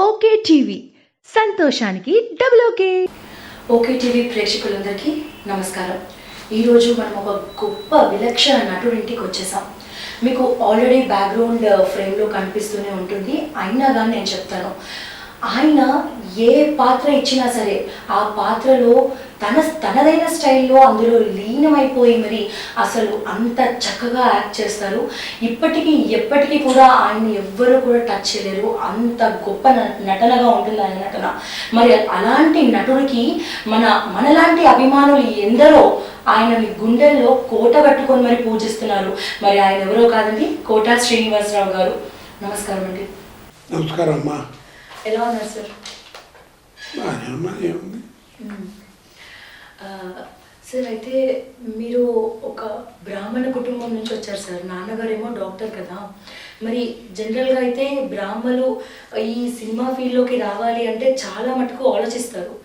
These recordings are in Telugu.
ఓకే టీవీ సంతోషానికి డబుల్ ఓకే. ఓకే టీవీ ప్రేక్షకులందరికీ నమస్కారం. ఈరోజు మనం ఒక గొప్ప విలక్షణ నటుడింటికి వచ్చేసాం. మీకు ఆల్రెడీ బ్యాక్గ్రౌండ్ ఫ్రేమ్లో కనిపిస్తూనే ఉంటుంది, అయినా కానీ నేను చెప్తాను. ఆయన ఏ పాత్ర ఇచ్చినా సరే ఆ పాత్రలో తనదైన స్టైల్లో అందులో లీనమైపోయి మరి అసలు అంత చక్కగా యాక్ట్ చేస్తారు. ఇప్పటికీ ఎప్పటికీ కూడా ఆయన ఎవ్వరూ కూడా టచ్ చేయలేరు, అంత గొప్ప నటనగా ఉంటుంది ఆయన నటన. మరి అలాంటి నటుడికి మనలాంటి అభిమానులు ఎందరో ఆయనని గుండెల్లో కోట కట్టుకొని మరి పూజిస్తున్నారు. మరి ఆయన ఎవరో కాదండి, కోటా శ్రీనివాసరావు గారు. నమస్కారం అండి. నమస్కారం అమ్మా. ఎలా ఉన్నారు సార్? సార్, అయితే మీరు ఒక బ్రాహ్మణ కుటుంబం నుంచి వచ్చారు సార్. నాన్నగారేమో డాక్టర్ కదా. మరి జనరల్గా అయితే బ్రాహ్మలు ఈ సినిమా ఫీల్డ్లోకి రావాలి అంటే చాలా మటుకు ఆలోచిస్తారు.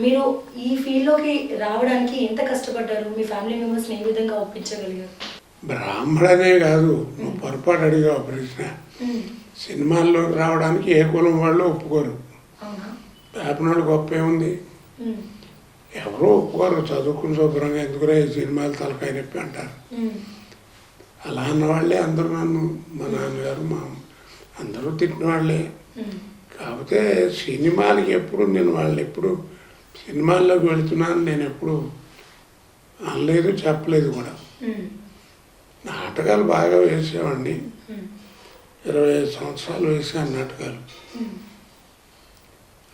మీరు ఈ ఫీల్డ్లోకి రావడానికి ఎంత కష్టపడ్డారు? మీ ఫ్యామిలీ మెంబర్స్ని ఏ విధంగా ఒప్పించగలిగారు? బ్రాహ్మణనే కాదు, నువ్వు పొరపాటు అడిగా ప్రశ్న. సినిమాల్లో రావడానికి ఏ కులం వాళ్ళు ఒప్పుకోరు. బ్రాహ్మణుడు గొప్ప ఏముంది, ఎవరో ఒప్పుకోరు. చదువుకుని శుభ్రంగా ఎందుకురా ఈ సినిమాలు తలకాయ నొప్పి అంటారు. అలా అన్నవాళ్లే అందరూ నన్ను, మా నాన్నగారు, మా అందరూ తిట్టిన వాళ్ళే. కాకపోతే సినిమాలకి ఎప్పుడు నేను వాళ్ళు ఎప్పుడు సినిమాల్లోకి వెళుతున్నాను నేను ఎప్పుడు అనలేదు, చెప్పలేదు కూడా. నాటకాలు బాగా వేసేవాడిని, 25 సంవత్సరాలు వేసాను నాటకాలు.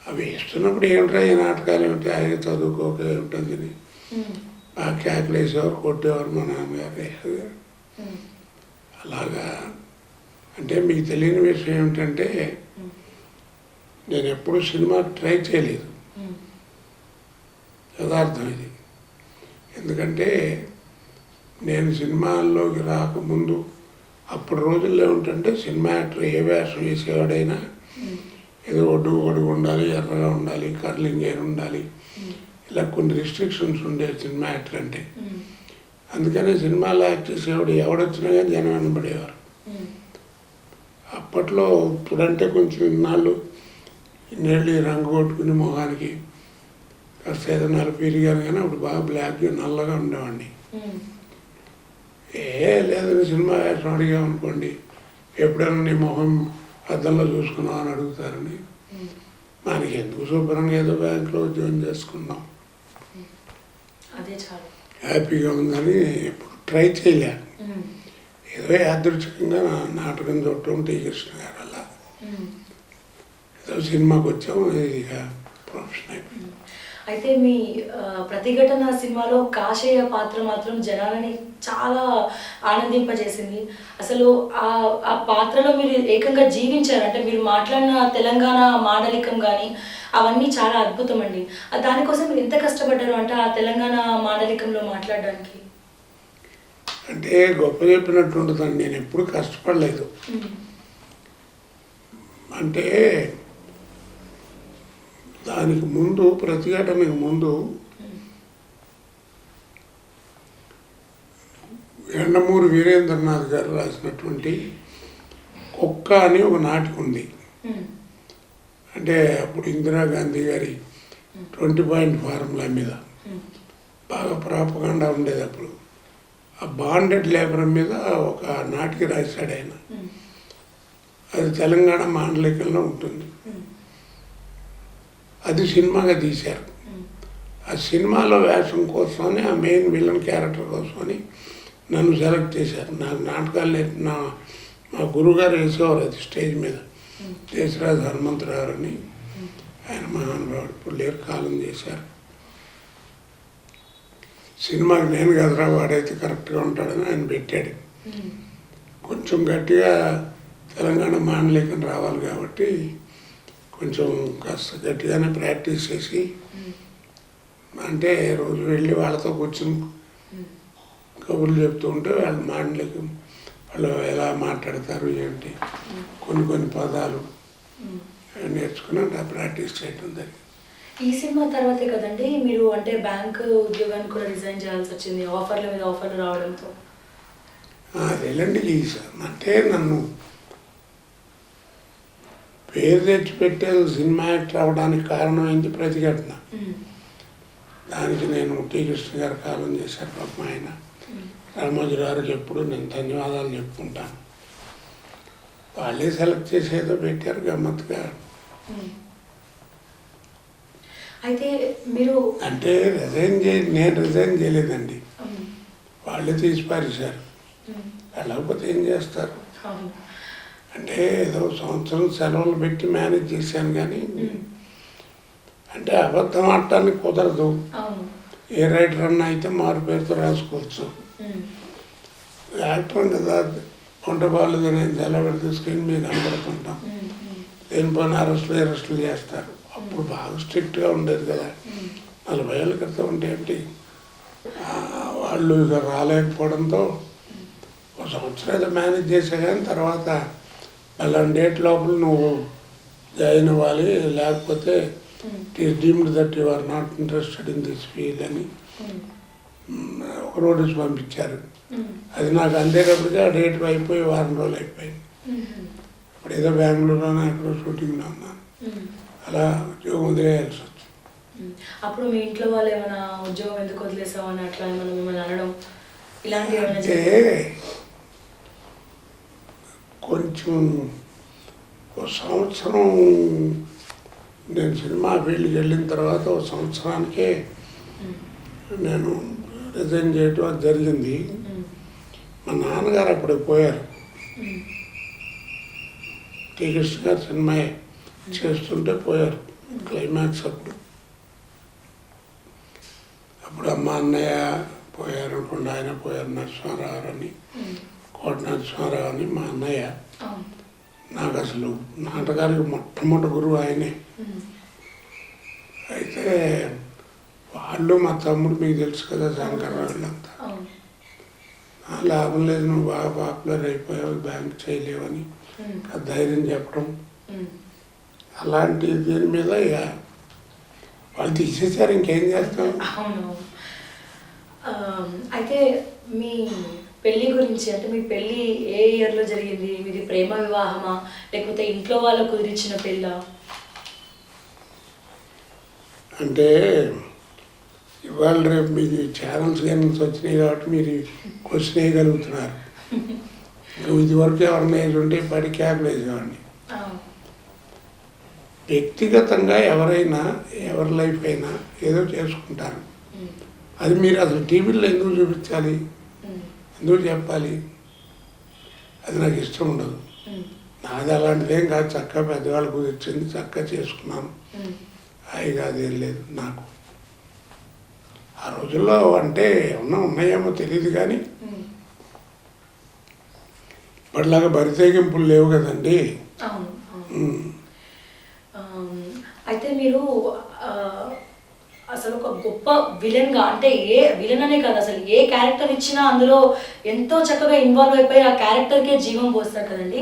అవి వేస్తున్నప్పుడు ఏమిటా ఈ నాటకాలు ఏమిటి, ఆయన చదువుకోక ఏమిటని బాగా క్యాకులు వేసేవారు, కొట్టేవారు మా నాన్నగారు వేసేవారు. అలాగా అంటే మీకు తెలియని విషయం ఏమిటంటే నేను ఎప్పుడు సినిమా ట్రై చేయలేదు, యథార్థం ఇది. ఎందుకంటే నేను సినిమాల్లోకి రాకముందు అప్పుడు రోజుల్లో ఏమిటంటే సినిమా యాక్టర్ ఏ వేషం వేసేవాడైనా ఏదో ఒడుగు ఉండాలి, ఎర్రగా ఉండాలి, కర్లింగ్ హెయిర్ ఉండాలి, ఇలా కొన్ని రిస్ట్రిక్షన్స్ ఉండేవి సినిమా యాక్టర్ అంటే. అందుకనే సినిమాలో యాక్ట్ చేసేవాడు ఎవడొచ్చినా కానీ జనం వెనబడేవారు. అప్పట్లో ఇప్పుడంటే కొంచెం ఇన్నాళ్ళు ఇన్నేళ్ళు రంగు కొట్టుకుని మొహానికి కాస్త ఏదో నలుపు పెరిగాను, కానీ అప్పుడు బాగా బ్లాక్గా నల్లగా ఉండేవాడిని. లేదని సినిమా వేషం అడిగామనుకోండి, ఎప్పుడైనా నీ మొహం అద్దంలో చూసుకున్నావు అని అడుగుతారని, మనకి ఎందుకు శుభ్రంగా ఏదో బ్యాంకులో ఉద్యోగం చేసుకున్నాం, హ్యాపీగా ఉందని ఎప్పుడు ట్రై చేయలే. ఏదో యాదృచ్ఛికంగా నాటకం చూడటం టీ కృష్ణ గారు అలా ఏదో సినిమాకి వచ్చాము, ఇక ప్రొఫెషన్ అయిపోయింది. అయితే మీ ప్రతిఘటన సినిమాలో కాషాయ పాత్ర మాత్రం జనాలని చాలా ఆనందింపజేసింది. అసలు ఆ పాత్రలో మీరు ఏకంగా జీవించారు. అంటే మీరు మాట్లాడిన తెలంగాణ మాండలికం కానీ అవన్నీ చాలా అద్భుతం అండి. దానికోసం మీరు ఎంత కష్టపడ్డారు అంటే ఆ తెలంగాణ మాండలికంలో మాట్లాడడానికి? అంటే గొప్ప చెప్పినట్టు ఉంటుందండి, నేను ఎప్పుడు కష్టపడలేదు. అంటే దానికి ముందు, ప్రతిఘటనకు ముందు ఎండమూరి వీరేంద్రనాథ్ గారు రాసినటువంటి కుక్క అని ఒక నాటిక ఉంది. అంటే అప్పుడు ఇందిరాగాంధీ గారి 20 పాయింట్ ఫార్ములా మీద బాగా ప్రాపగాండా ఉండేది. అప్పుడు ఆ బాండెడ్ లేబర్ మీద ఒక నాటిక రాశాడు ఆయన. అది తెలంగాణ మాండలికంలో ఉంటుంది. అది సినిమాగా తీశారు. ఆ సినిమాలో వేషం కోసమని, ఆ మెయిన్ విలన్ క్యారెక్టర్ కోసమని నన్ను సెలెక్ట్ చేశారు. నాకు నాటకాలు నేర్పిన మా గురువుగారు వేసేవారు అది స్టేజ్ మీద, దేశరాజు హనుమంతరావు అని. ఆయన మహానుభావుడు, ఇప్పుడు లేరు, కాలం చేశారు. సినిమాకి నేను కదరా వాడైతే కరెక్ట్గా ఉంటాడని ఆయన పెట్టాడు. కొంచెం గట్టిగా తెలంగాణ మాండలికం రావాలి కాబట్టి కొంచెం కాస్త గట్టిగానే ప్రాక్టీస్ చేసి, అంటే రోజు వెళ్ళి వాళ్ళతో కూర్చొని కబుర్లు చెప్తూ ఉంటే వాళ్ళు మాండలికం, వాళ్ళు ఎలా మాట్లాడతారు ఏంటి, కొన్ని పదాలు నేర్చుకుని అట్లా ప్రాక్టీస్ చేయడం జరిగింది. ఈ సినిమా తర్వాతే కదండి మీరు అంటే బ్యాంక్ ఉద్యోగాన్ని కూడా రిజైన్ చేయాల్సి వచ్చింది, ఆఫర్ల మీద ఆఫర్లు రావడంతో? అదేలండి, అంటే నన్ను పేరు తెచ్చిపెట్టేది సినిమా యాక్టర్ అవ్వడానికి కారణమైంది ప్రతిఘటన. దానికి నేను టీ కృష్ణ గారు కాలం చేశారు పాపం. ఆయన రామోజీ గారికి ఎప్పుడు నేను ధన్యవాదాలు చెప్పుకుంటాను. వాళ్ళే సెలెక్ట్ చేసేదో పెట్టారు గమ్మత్తుగా. అయితే మీరు అంటే నేను రిజైన్ చేయలేదండి, వాళ్ళే తీసి పారేశారు. వెళ్ళకపోతే ఏం చేస్తారు? అంటే ఏదో సంవత్సరం సెలవులు పెట్టి మేనేజ్ చేశాను కానీ అంటే అబద్ధం ఆడటానికి కుదరదు. ఏ రైటర్ అన్న అయితే మారు పేరుతో రాసుకోవచ్చు. యాక్టర్ కదా, వంట బాగాలేదు నేను సెలవు తీసుకొని మీరు కనబడుతుంటాం, దేనిపైన అరెస్టులు చేస్తారు. అప్పుడు బాగా స్ట్రిక్ట్గా ఉండేది కదా, 40 ఏళ్ళ క్రితం ఉంటే ఏంటి. వాళ్ళు ఇక రాలేకపోవడంతో ఒక సంవత్సరం ఏదో మేనేజ్ చేసా కానీ తర్వాత అలాంటి డేట్ లోపల నువ్వు జాయిన్ అవ్వాలి, లేకపోతే it is deemed that you are not interested in this field అని ఒక నోటీస్ పంపించారు. అది నాకు అందేటప్పటికీ ఆ డేట్ అయిపోయి 1 వారం రోజులు అయిపోయింది. ఇప్పుడు ఏదో బెంగళూరులోనే ఎక్కడో షూటింగ్లో ఉన్నాను. అలా ఉద్యోగం వదిలేయాల్సి వచ్చింది. అప్పుడు మీ ఇంట్లో వాళ్ళు ఏమైనా ఉద్యోగం ఎందుకు వదిలేసావు అని అట్లా ఏమైనా మిమ్మల్ని అనడం ఇలాంటివి అంటే కొంచెం ఒక సంవత్సరం నేను సినిమా ఫీల్డ్కి వెళ్ళిన తర్వాత ఒక సంవత్సరానికే నేను రిజైన్ చేయటం అది జరిగింది. మా నాన్నగారు అప్పుడు పోయారు. టీ కృష్ణ గారు సినిమా చేస్తుంటే పోయారు క్లైమాక్స్ అప్పుడు అమ్మ అన్నయ్య పోయారు అనుకోండి. ఆయన పోయారు, నరసింహారావు అని, కోట నరసింహారావు అని మా అన్నయ్య. నాకు అసలు నాటకానికి మొట్టమొదటి గురువు ఆయనే. అయితే వాళ్ళు మా తమ్ముడు మీకు తెలుసు కదా శంకర్ వాళ్ళంతా, లాభం లేదు నువ్వు బాగా పాపులర్ అయిపోయావు, బ్యాంక్ చేయలేవని ధైర్యం చెప్పడం. అలాంటి దీని మీద ఇక వాళ్ళు తీసేసారు, ఇంకేం చేస్తాం. అయితే మీ పెళ్ళి గురించి, అంటే మీ పెళ్ళి ఏ ఇయర్లో జరిగింది? మీది ప్రేమ వివాహమా లేకపోతే ఇంట్లో వాళ్ళు కుదిరించిన పెళ్ళా? అంటే ఇవాళ రేపు మీకు ఛానల్స్ కానీ వచ్చినాయి కాబట్టి మీరు క్వశ్చన్ వేయగలుగుతున్నారు. ఇదివరకు ఎవరిని వేసి ఉంటే పడి క్యాబ్లు వేసేవాడిని. వ్యక్తిగతంగా ఎవరైనా ఎవరి లైఫ్ అయినా ఏదో చేసుకుంటారు. అది మీరు అసలు టీవీలో ఎందుకు చూపించాలి, ఎందుకు చెప్పాలి? అది నాకు ఇష్టం ఉండదు. నాది అలాంటిదేం కాదు, చక్కగా పెద్దవాళ్ళు కుదిర్చింది చక్కగా చేసుకున్నాను, హాయిగా అదేం లేదు నాకు. ఆ రోజుల్లో అంటే ఏమన్నా ఉన్నాయేమో తెలియదు కానీ ఇప్పటిలాగా బరితెగింపులు లేవు కదండి. అయితే మీరు అసలు ఒక గొప్ప విలన్గా, అంటే ఏ విలన్ అనే కాదు, అసలు ఏ క్యారెక్టర్ ఇచ్చినా అందులో ఎంతో చక్కగా ఇన్వాల్వ్ అయిపోయి ఆ క్యారెక్టర్కే జీవం పోస్తారు కదండి.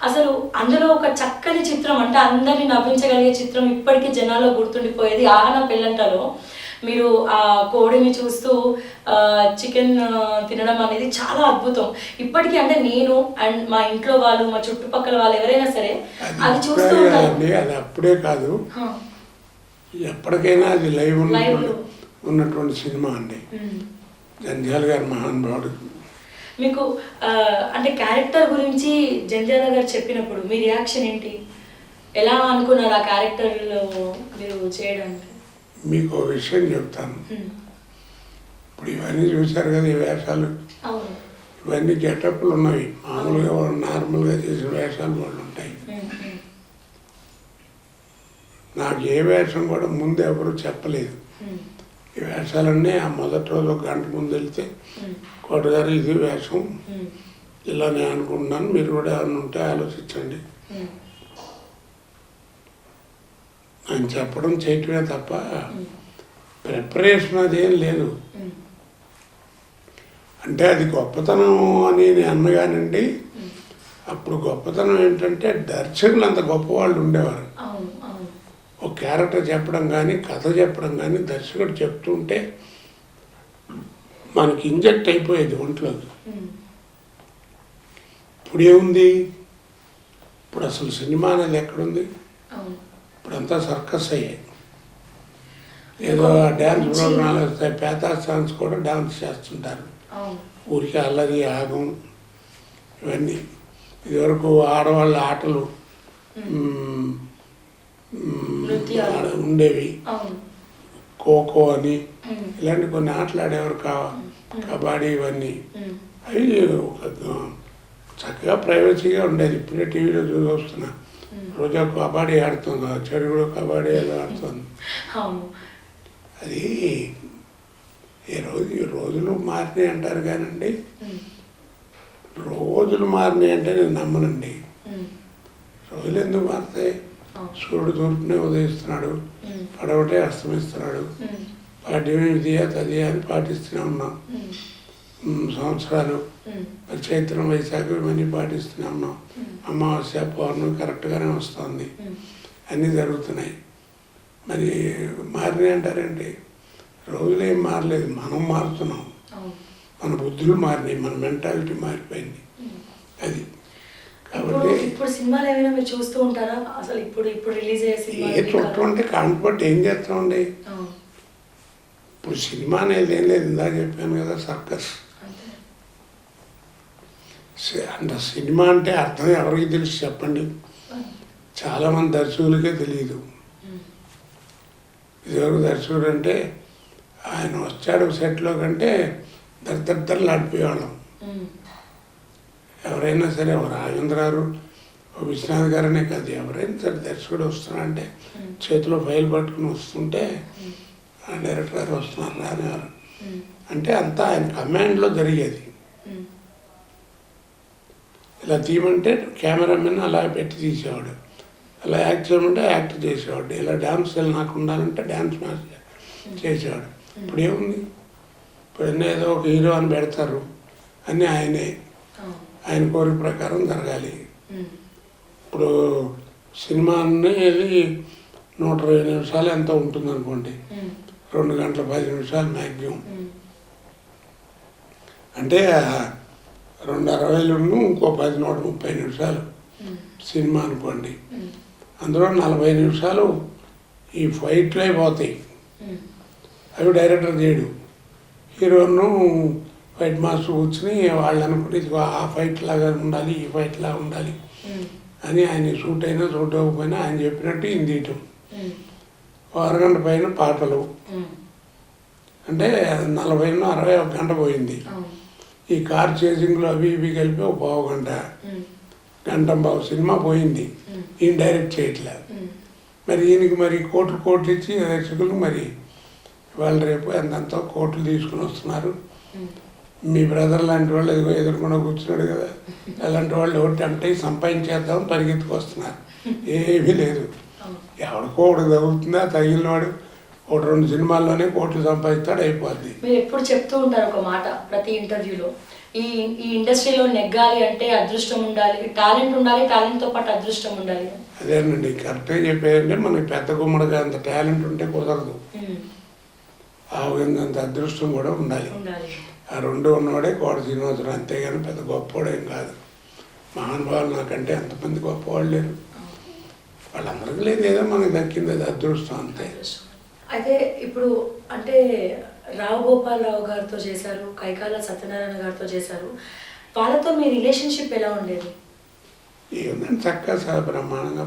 అసలు అందులో ఒక చక్కని చిత్రం, అంటే అందరినీ నవ్వించగలిగే చిత్రం ఇప్పటికీ జనాల్లో గుర్తుండిపోయేది ఆహనా పెళ్ళంటలో మీరు ఆ కోడిని చూస్తూ చికెన్ తినడం అనేది చాలా అద్భుతం. ఇప్పటికీ అంటే నేను అండ్ మా ఇంట్లో వాళ్ళు, మా చుట్టుపక్కల వాళ్ళు ఎవరైనా సరే అది చూస్తూ ఉంటారు. అది అప్పుడే కాదు, ఎప్పటికైనా అది లైవ్ ఉన్నటువంటి సినిమా అండి. జంధ్యాల గారు మహానుభావుడు. మీకు అంటే క్యారెక్టర్ గురించి జంధ్యాల గారు చెప్పినప్పుడు మీ రియాక్షన్ ఏంటి? ఎలా అనుకున్నారు ఆ క్యారెక్టర్లో మీరు చేయడానికి? మీకు ఒక విషయం చెప్తాను. ఇప్పుడు ఇవన్నీ చూశారు కదా, ఈ వేషాలు ఇవన్నీ గెటప్లు ఉన్నవి. మామూలుగా వాళ్ళు నార్మల్గా చేసిన వేషాలు వాళ్ళు ఉంటాయి. నాకు ఏ వేషం కూడా ముందు ఎవరు చెప్పలేదు. ఈ వేషాలన్నీ ఆ మొదటి రోజు 1 గంట ముందు వెళ్తే కోటగారు ఇది వేషం ఇలా నేను అనుకుంటున్నాను, మీరు కూడా ఏమైనా ఉంటే ఆలోచించండి అని చెప్పడం చేయటమే తప్ప ప్రిపరేషన్ అదేం లేదు. అంటే అది గొప్పతనం అని నేను అన్నగానండి. అప్పుడు గొప్పతనం ఏంటంటే దర్శకులు అంత గొప్పవాళ్ళు ఉండేవారు. ఒక క్యారెక్టర్ చెప్పడం కానీ కథ చెప్పడం కానీ దర్శకుడు చెప్తుంటే మనకి ఇంజెక్ట్ అయిపోయేది ఒంట్లోకి. ఇప్పుడు ఏముంది, ఇప్పుడు అసలు సినిమా అనేది ఎక్కడుంది? అవును. ఇప్పుడంతా సర్కస్ అయ్యాయి. ఏదో డ్యాన్స్ ప్రోగ్రాంలు వస్తాయి, పేతా సాంగ్స్ కూడా డ్యాన్స్ చేస్తుంటారు. అవును. ఊరికి అల్లరి ఆగం ఇవన్నీ. ఇదివరకు ఆడవాళ్ళ ఆటలు నృత్యాలు ఉండేవి. అవును. ఖోఖో అని ఉమ్. ఇలాంటి కొన్ని ఆటలు ఆడేవారు. కబడ్డీ ఇవన్నీ ఉమ్. అవి ఒక చక్కగా ప్రైవసీగా ఉండేది. ఇప్పుడే టీవీలో చూస్తున్నా, రోజా కబడ్డీ ఆడుతుంది, చెరువులో కబడ్డీ ఎలా ఆడుతుంది. అవును. అది ఈ రోజులు మారినాయి అంటారు కానండి, ఉమ్. రోజులు మారినాయి అంటే నేను నమ్మనండి. ఉమ్. రోజులు ఎందుకు మారుతాయి? అవును. సూర్యుడు తూర్పునే ఉదయిస్తున్నాడు, ఉమ్. పడవటే అస్తమిస్తున్నాడు. ఉమ్. పాఠ్యమే విధియా తదియా అని పాటిస్తూనే ఉన్నాం. సంవత్సరాలు ఉమ్. మరి చైత్రం వైశాఖం ఇవన్నీ పాటిస్తూనే ఉన్నాం. అమావాస్య పౌర్ణమి కరెక్ట్గానే వస్తుంది, ఉమ్. అన్నీ జరుగుతున్నాయి. మరి మారినాయి అంటారండి? రోజులు ఏం మారలేదు, మనం మారుతున్నాం. అవును. మన బుద్ధులు మారినాయి, మన మెంటాలిటీ మారిపోయింది. అది కాబట్టి ఇప్పుడు సినిమాలు ఏమైనా మీరు చూస్తూ ఉంటారా? అసలు ఇప్పుడు రిలీజ్ అయ్యే సినిమా ఏ చుట్టూ అంటే కాన్పట్టి ఏం చేస్తామండి? ఇప్పుడు సినిమా అనేది ఏం లేదు, ఇందాక చెప్పాను కదా, సర్కస్. అంటే సినిమా అంటే అర్థం ఎవరికి తెలుసు చెప్పండి? చాలామంది దర్శకులకే తెలియదు. ఇదివరకు దర్శకుడు అంటే ఆయన వచ్చాడు సెట్లో కంటే దరిద్దర్లు ఆడిపోయేవాళ్ళం. ఎవరైనా సరే, రాజేంద్ర గారు, విశ్వనాథ్ గారనే కాదు, ఎవరైనా సరే దర్శకుడు వస్తున్నా అంటే చేతిలో ఫైల్ పట్టుకుని వస్తుంటే డైరెక్టర్ గారు వస్తున్నారు రానివారు. అంటే అంతా ఆయన కమాండ్లో జరిగేది. ఇలా తీయమంటే కెమెరామెన్ అలా పెట్టి తీసేవాడు, అలా యాక్ట్ చేయమంటే యాక్ట్ చేసేవాడు, ఇలా డ్యాన్స్ నాకు ఉండాలంటే డ్యాన్స్ మాస్టర్ చేసేవాడు. ఇప్పుడు ఏముంది? ఇప్పుడు ఏదో ఒక హీరో అని పెడతారు, అన్నీ ఆయన కోరిక ప్రకారం జరగాలి. ఇప్పుడు సినిమా అనేది 120 నిమిషాలు ఎంత ఉంటుంది అనుకోండి, 2 గంటల 10 నిమిషాలు మ్యాక్సిమం. అంటే 260 ఇంకో 10 130 నిమిషాలు సినిమా అనుకోండి. అందులో 40 నిమిషాలు ఈ ఫైట్లు అయిపోతాయి. అవి డైరెక్టర్ చేయడు, హీరోను ఫైట్ మాస్టర్ కూర్చుని వాళ్ళు అనుకుంటే ఇదిగో ఆ ఫైట్ లాగా ఉండాలి, ఈ ఫైట్ లాగా ఉండాలి అని ఆయన షూట్ అయినా షూట్ అవ్వకపోయినా ఆయన చెప్పినట్టు ఈయన తీయటం. అరగంట పైన పాటలు అంటే 40-60 ఒక గంట పోయింది. ఈ కార్ చేసింగ్లో అవి ఇవి కలిపి ఒక పావు గంట, గంట పావు సినిమా పోయింది. ఈయన డైరెక్ట్ చేయట్లే. మరి ఈయనకి మరి కోట్లు ఇచ్చి దర్శకులు మరి వాళ్ళు రేపు ఎంతంతో కోట్లు తీసుకుని వస్తున్నారు. మీ బ్రదర్ లాంటి వాళ్ళు ఎదుర్కొండా కూర్చున్నాడు కదా, అలాంటి వాళ్ళు ఒకటి అంటే సంపాదించేద్దాం పరిగెత్తుకు వస్తున్నారు. ఏమీ లేదు, ఎవడికో ఒకటి తగులుతుందా, తగిలిన వాడు 1-2 సినిమాల్లోనే కోట్లు సంపాదిస్తాడు, అయిపోద్ది. మీరు ఎప్పుడు చెప్తూ ఉంటారు ఒక మాట ప్రతి ఇంటర్వ్యూలో, ఈ ఇండస్ట్రీలో నెగ్గాలి అంటే అదృష్టం ఉండాలి, టాలెంట్ ఉండాలి, టాలెంట్తో పాటు అదృష్టం ఉండాలి. అదేనండి, కరెక్ట్గా చెప్పేదంటే మనకి పెద్ద గుమ్మడిగా అంత టాలెంట్ ఉంటే కుదరదు, ఆ విధంగా అంత అదృష్టం కూడా ఉండాలి. ఆ 2 ఉన్నవాడే కోట శ్రీనివాసరావు, అంతేగాని పెద్ద గొప్పవాడేం కాదు. మహానుభావులు నాకంటే ఎంతమంది గొప్పవాళ్ళు లేరు, వాళ్ళందరికీ లేదు, ఏదో మనకు దక్కింది అది అదృష్టం అంతే. అయితే ఇప్పుడు అంటే రావు గోపాలరావు గారితో చేశారు, కైకాల సత్యనారాయణ గారితో చేశారు, వాళ్ళతో మీ రిలేషన్షిప్ ఎలా ఉండేది? ఏముందండి, చక్కగా బ్రహ్మాండంగా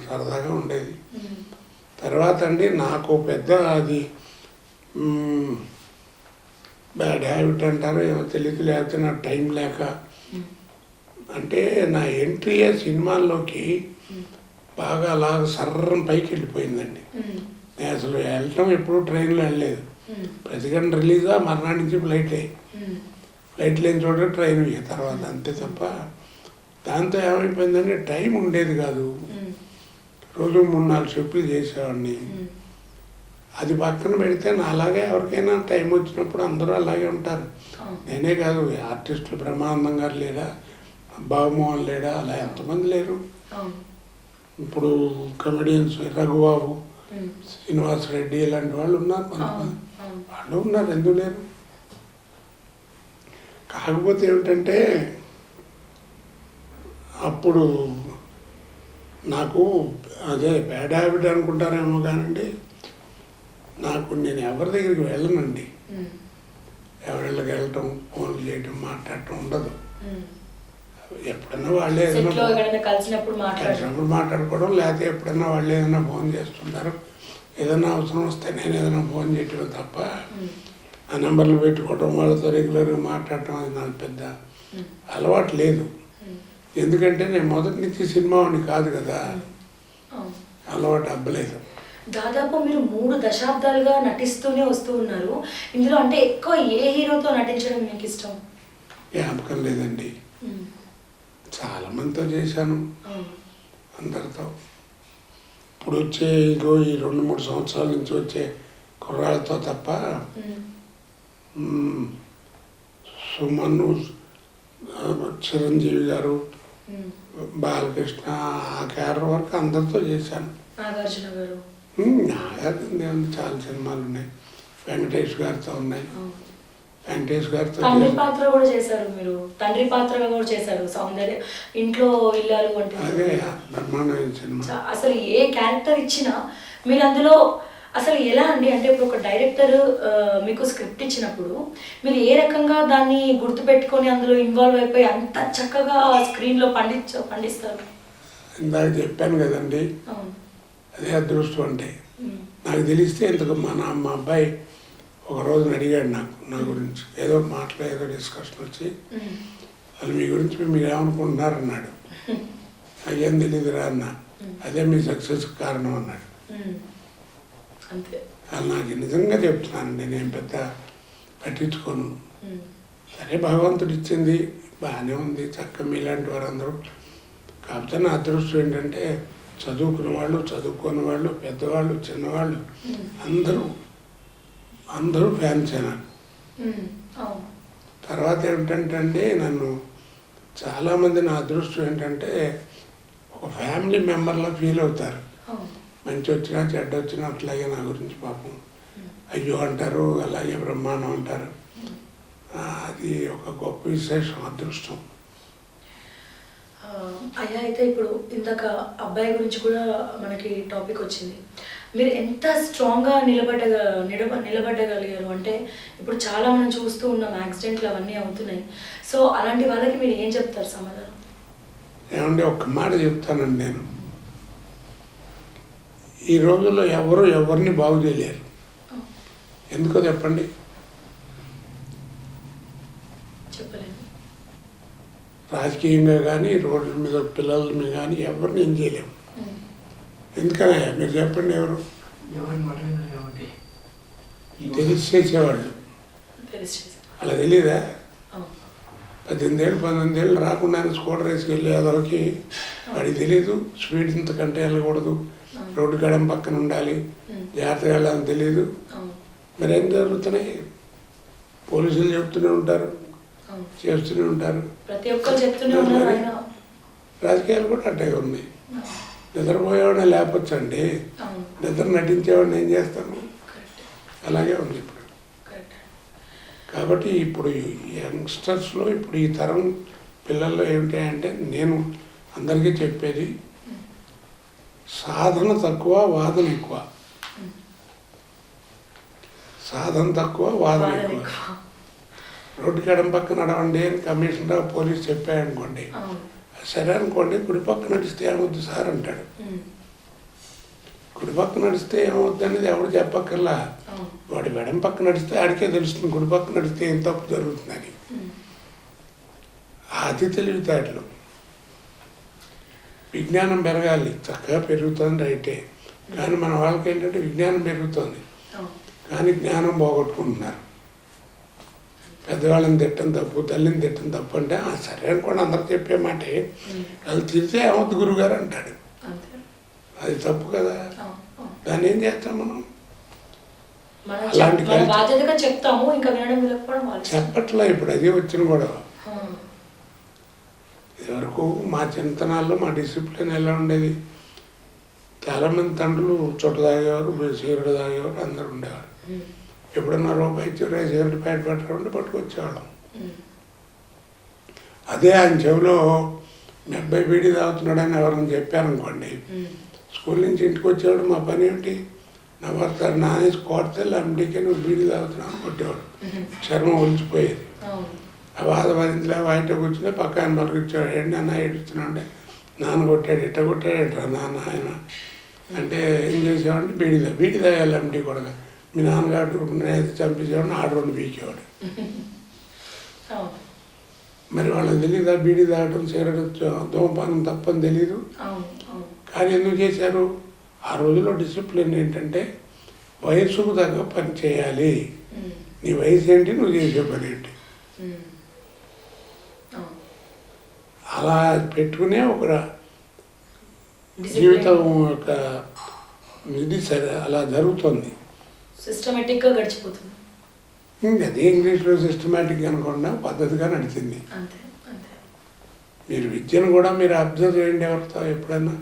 సరదాగా ఉండేది. తర్వాత అండి నాకు పెద్ద అది బ్యాడ్ హ్యాబిట్ అంటారో ఏమో తెలియదు, లేకపోతే నాకు టైం లేక, అంటే నా ఎంట్రీ సినిమాల్లోకి బాగా అలాగ సర్రం పైకి వెళ్ళిపోయిందండి. నేను అసలు వెళ్ళటం ఎప్పుడు ట్రైన్లో వెళ్ళలేదు, ప్రతి గంట రిలీజా మర్నాడు నుంచి ఫ్లైట్ లేని చోట ట్రైన్ తర్వాత అంతే తప్ప. దాంతో ఏమైపోయిందంటే టైం ఉండేది కాదు, రోజు 3-4 షిఫ్ట్లు చేసేవాడిని. అది పక్కన పెడితే నా అలాగే ఎవరికైనా టైం వచ్చినప్పుడు అందరూ అలాగే ఉంటారు. నేనే కాదు, ఆర్టిస్టులు బ్రహ్మానందం గారు లేడా, బాబుమోహన్ లేడా, అలా ఎంతమంది లేరు. ఇప్పుడు కమెడియన్స్ రఘుబాబు, శ్రీనివాస్ రెడ్డి ఇలాంటి వాళ్ళు ఉన్నారు, కొంతమంది వాళ్ళు ఉన్నారు, ఎందుకు లేరు. కాకపోతే ఏమిటంటే అప్పుడు నాకు అదే బ్యాడ్ హ్యాబిట్ అనుకుంటారేమో కానండి, నేను ఎవరి దగ్గరికి వెళ్ళనండి. ఎవరిళ్ళకి వెళ్ళటం, ఫోన్లు చేయటం, మాట్లాడటం ఉండదు. ఎప్పుడన్నా వాళ్ళే ఏదైనా కలిసినప్పుడు మాట్లాడుకోవడం, లేకపోతే ఎప్పుడన్నా వాళ్ళు ఏదైనా ఫోన్ చేస్తుంటారు. ఏదైనా అవసరం వస్తే నేను ఏదైనా ఫోన్ చేయటం తప్ప ఆ నెంబర్లు పెట్టుకోవడం, వాళ్ళతో రెగ్యులర్గా మాట్లాడటం అది నాకు పెద్ద అలవాటు లేదు. ఎందుకంటే నేను మొదటి నుంచి సినిమా వాడిని కాదు కదా, అలవాటు అవ్వలేదు. దాదాపు మీరు 3 దశాబ్దాలుగా నటిస్తూనే వస్తూ ఉన్నారు. ఇందులో అంటే ఎక్కువ ఏ హీరోతో నటించడం మీకు ఇష్టం? జ్ఞాపకం లేదండి. చాలా మందితో చేశాను, అందరితో. ఇప్పుడు వచ్చే ఇగో ఈ 2-3 సంవత్సరాల నుంచి వచ్చే కుర్రాళ్ళతో తప్ప సుమన్, చిరంజీవి గారు, బాలకృష్ణ, ఆ క్యారెక్టర్ వరకు అందరితో చేశాను. నాగార్జున గారు, చాలా సినిమాలు ఉన్నాయి. వెంకటేష్ గారితో ఉన్నాయి. వెంకటేష్ గారితో తండ్రి పాత్ర కూడా చేశారు మీరు. తండ్రి పాత్రగా కూడా చేశారు. సౌందర్య ఇంట్లో ఇల్లాలు అంటే అదే బ్రహ్మాండమైన సినిమా. అసలు ఏ క్యారెక్టర్ ఇచ్చినా మీరు అందులో అసలు ఎలా అండి? అంటే ఇప్పుడు ఒక డైరెక్టర్ మీకు స్క్రిప్ట్ ఇచ్చినప్పుడు మీరు ఏ రకంగా దాన్ని గుర్తుపెట్టుకొని అందులో ఇన్వాల్వ్ అయిపోయి అంత చక్కగా స్క్రీన్లో పండిస్తారు? ఇందాక చెప్పాను కదండి, అదే అదృష్టం అంటే. నాకు తెలిస్తే ఇంతకు మా అబ్బాయి ఒక రోజున అడిగాడు నా గురించి, ఏదో మాటలో ఏదో డిస్కషన్ వచ్చి, అది మీ గురించి మీరు ఏమనుకుంటున్నారు అన్నాడు. నాకేం తెలియదురా అన్న. అదే మీ సక్సెస్కి కారణం అన్నాడు. అది నాకు నిజంగా చెప్తున్నానండి, నేను పెద్ద పట్టించుకోను. సరే, భగవంతుడు ఇచ్చింది బాగానే ఉంది, చక్కగా మీలాంటి వారందరూ. కాకపోతే నా అదృష్టం ఏంటంటే చదువుకున్న వాళ్ళు, చదువుకోని వాళ్ళు, పెద్దవాళ్ళు, చిన్నవాళ్ళు అందరూ ఫ్యాన్స్ నాకు. తర్వాత ఏమిటంటే నన్ను చాలామంది, నా అదృష్టం ఏంటంటే ఒక ఫ్యామిలీ మెంబర్లా ఫీల్ అవుతారు. మంచి వచ్చినా చెడ్డ వచ్చినా అట్లాగే నా గురించి పాపం అయ్యో అంటారు, అలాగే బ్రహ్మాండం అంటారు. అది ఒక గొప్ప విశేషం, అదృష్టం. అయ్యా, అయితే ఇప్పుడు ఇందాక అబ్బాయి గురించి కూడా మనకి టాపిక్ వచ్చింది. మీరు ఎంత స్ట్రాంగ్గా నిలబడగలిగారు అంటే ఇప్పుడు చాలా మనం చూస్తూ ఉన్నాం, యాక్సిడెంట్లు అవన్నీ అవుతున్నాయి. సో అలాంటి వాళ్ళకి మీరు ఏం చెప్తారు సమాధానం? ఏమంటే ఒక్క మాట చెప్తానండి నేను. ఈ రోజుల్లో ఎవరిని బాగు చేయలేరు. ఎందుకో చెప్పండి? చెప్పలేను. రాజకీయంగా కానీ, రోడ్ల మీద పిల్లల మీద కానీ ఎవరిని ఏం చేయలేము. ఎందుకనయ్యా మీరు చెప్పండి? ఎవరు తెలిసి చేసేవాళ్ళు అలా తెలీదా? 18 ఏళ్ళు 19 ఏళ్ళు రాకుండానే స్కూటర్ వేసుకెళ్ళి అదొకకి వాడికి తెలీదు. స్పీడ్ ఇంతకంటే వెళ్ళకూడదు, రోడ్డు గడం పక్కన ఉండాలి, జాగ్రత్తగా వెళ్ళాలని తెలీదు. మరి ఏం జరుగుతున్నాయి? పోలీసులు చెప్తూనే ఉంటారు, చేస్తూనే ఉంటారు. రాజకీయాలు కూడా అట్టే ఉన్నాయి. నిద్రపోయేవాడిని లేపొచ్చండి, నిద్ర నటించేవాడిని ఏం చేస్తాను? అలాగే ఉంది ఇప్పుడు. కాబట్టి ఇప్పుడు యంగ్స్టర్స్లో, ఇప్పుడు ఈ తరం పిల్లల్లో ఏమిటంటే నేను అందరికీ చెప్పేది, సాధన తక్కువ, వాదన ఎక్కువ. సాధన తక్కువ, వాదన ఎక్కువ. రోడ్డు కడం పక్కన నడవండి అని కమిషనర్ పోలీసు చెప్పాయనుకోండి, సరే అనుకోండి, కుడి పక్క నడిస్తే ఏమవుద్ది సార్ అంటాడు. కుడి పక్క నడిస్తే ఏమవుద్ది అనేది ఎవరు చెప్పక్కర్లా. వాడు వెడం పక్క నడిస్తే ఆడికే తెలుస్తుంది కుడి పక్క నడిస్తే ఏం తప్పు జరుగుతుందని. అది తెలివితేటలు. విజ్ఞానం పెరగాలి, చక్కగా పెరుగుతుంది రైటే. కానీ మన వాళ్ళకి ఏంటంటే విజ్ఞానం పెరుగుతుంది కానీ జ్ఞానం పోగొట్టుకుంటున్నారు. పెద్దవాళ్ళని తిట్టం తప్పు, తల్లిని తిట్టం తప్పు అంటే సరే అనుకోండి, అందరు చెప్పే మాటే. వాళ్ళు తిరిగితే ఏమవుద్ది గురువుగారు అంటాడు. అది తప్పు కదా. దాన్ని ఏం చేస్తాం మనం? అలాంటి చెప్పట్లా. ఇప్పుడు అదే వచ్చిన గొడవ. ఇదివరకు మా చింతనాల్లో మా డిసిప్లిన్ ఎలా ఉండేది? చాలామంది తండ్రులు చుట్ట తాగేవారు, సిగరెట్ తాగేవారు, అందరు ఉండేవారు. ఎప్పుడన్నా రూపాయి సిగరెట్ ప్యాకెట్ పట్టుకుంటే పట్టుకొచ్చేవాళ్ళం. అదే ఆయన చెవిలో మీ అబ్బాయి బీడీ తాగుతున్నాడని ఎవరైనా చెప్పారనుకోండి, స్కూల్ నుంచి ఇంటికి వచ్చేవాడు మా పని ఏమిటి, నా భర్త నానేసి కొడితే అమ్మడికే నువ్వు బీడీ తాగుతున్నావు అని కొట్టేవాడు. చర్మం ఒలిచిపోయేది. ఆ బాధ భరించలే బయట కూర్చుని పక్క ఆయన పలికిచ్చాడు, ఏంటి అన్న ఏడుస్తున్నావు అంటే, నాన్న కొట్టాడు, ఇట్ట కొట్టాడట నాన్న ఆయన అంటే ఏం చేసేవాడిని బీడీ తాగాలి అమ్మడి కూడా. మీ నాన్నగారు నేనైతే చంపేసేవాడిని, ఆడవాడిని పీకేవాడు. మరి వాళ్ళకి తెలియదా బీడీ తాగడం సిగరెట్ ధూమపానం తప్పని తెలీదు. కానీ ఎందుకు చేశారు? ఆ రోజుల్లో డిసిప్లిన్ ఏంటంటే వయసుకు తగ్గ పని చేయాలి. నీ వయసు ఏంటి, నువ్వు చేసే పని ఏంటి, అలా పెట్టుకునే ఒక జీవితం ఒక ఇది సరే అలా జరుగుతుంది. సిస్టమేటిక్గా గడిచిపోతుంది. అదే ఇంగ్లీష్లో సిస్టమేటిక్ అనుకుండా పద్ధతిగా నడిచింది. మీరు విద్యను కూడా మీరు అబ్జర్వ్ చేయండి ఎవరితో ఎప్పుడైనా.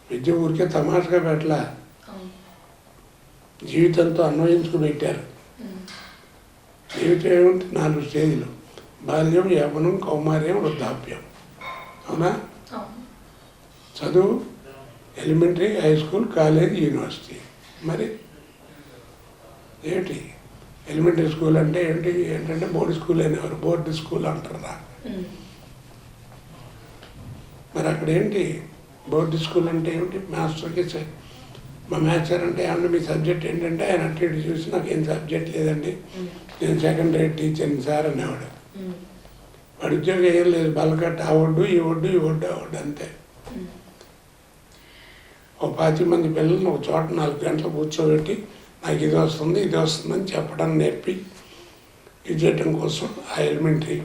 విద్య ఊరికే తమాషగా పెట్టలా, జీవితంతో అన్వయించుకు పెట్టారు. జీవితం ఏముంది, 4 స్టేజ్లు: బాల్యం, యవ్వనం, కౌమార్యం, వృద్ధాప్యం. అవునా? చదువు elementary, high school, college, university. మరి ఏమిటి ఎలిమెంటరీ స్కూల్ అంటే ఏంటంటే బోర్డు స్కూల్ అనేవారు, బోర్డు స్కూల్ అంటారా. మరి అక్కడ ఏంటి బోర్డు స్కూల్ అంటే ఏమిటి? మాస్టర్కి మా మాస్టర్ అంటే ఏమన్నా మీ సబ్జెక్ట్ ఏంటంటే ఆయన అటు ఇటు చూసి నాకు ఏం సబ్జెక్ట్ లేదండి, నేను సెకండ్ రేట్ టీచర్ని సార్ అనేవాడు. వాడి ఉద్యోగం ఏం లేదు, బలకట్ట ఆ ఒడ్డు ఈ ఒడ్డు ఈ ఒడ్డు ఆ ఒడ్డు అంతే. ఒక 25 మంది పిల్లల్ని ఒక చోట 4 గంటలు కూర్చోబెట్టి నాకు ఇది వస్తుందని చెప్పడం నేర్పి ఇది చేయడం కోసం ఆ ఎలిమెంటరీ.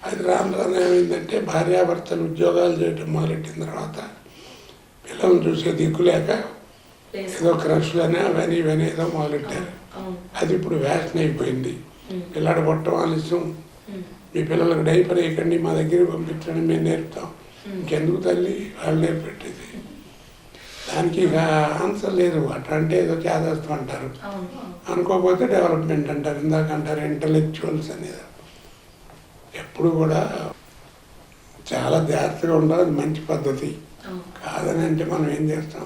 అది రాను ఏమైందంటే భార్యాభర్తలు ఉద్యోగాలు చేయడం మొదలెట్టిన తర్వాత పిల్లల్ని చూసే దిక్కులేక ఏదో క్రష్లని అవన్నీ ఇవన్నీ ఏదో మొదలెట్టారు. అది ఇప్పుడు ఫ్యాషన్ అయిపోయింది. పిల్లాడు పుట్టడం ఆలస్యం, మీ పిల్లలకు డైపర్ వేయకండి, మా దగ్గరికి పంపించండి, మేము నేర్పుతాం. ఇంకెందుకు తల్లి వాళ్ళు నేర్పెట్టేది? దానికి ఇక ఆన్సర్ లేదు. అట్లా అంటే ఏదో చేదస్తూ అంటారు, అనుకోకపోతే డెవలప్మెంట్ అంటారు, ఇందాక అంటారు ఇంటలెక్చువల్స్ అనేది. ఎప్పుడు కూడా చాలా జాగ్రత్తగా ఉండాలి, అది మంచి పద్ధతి కాదని అంటే మనం ఏం చేస్తాం?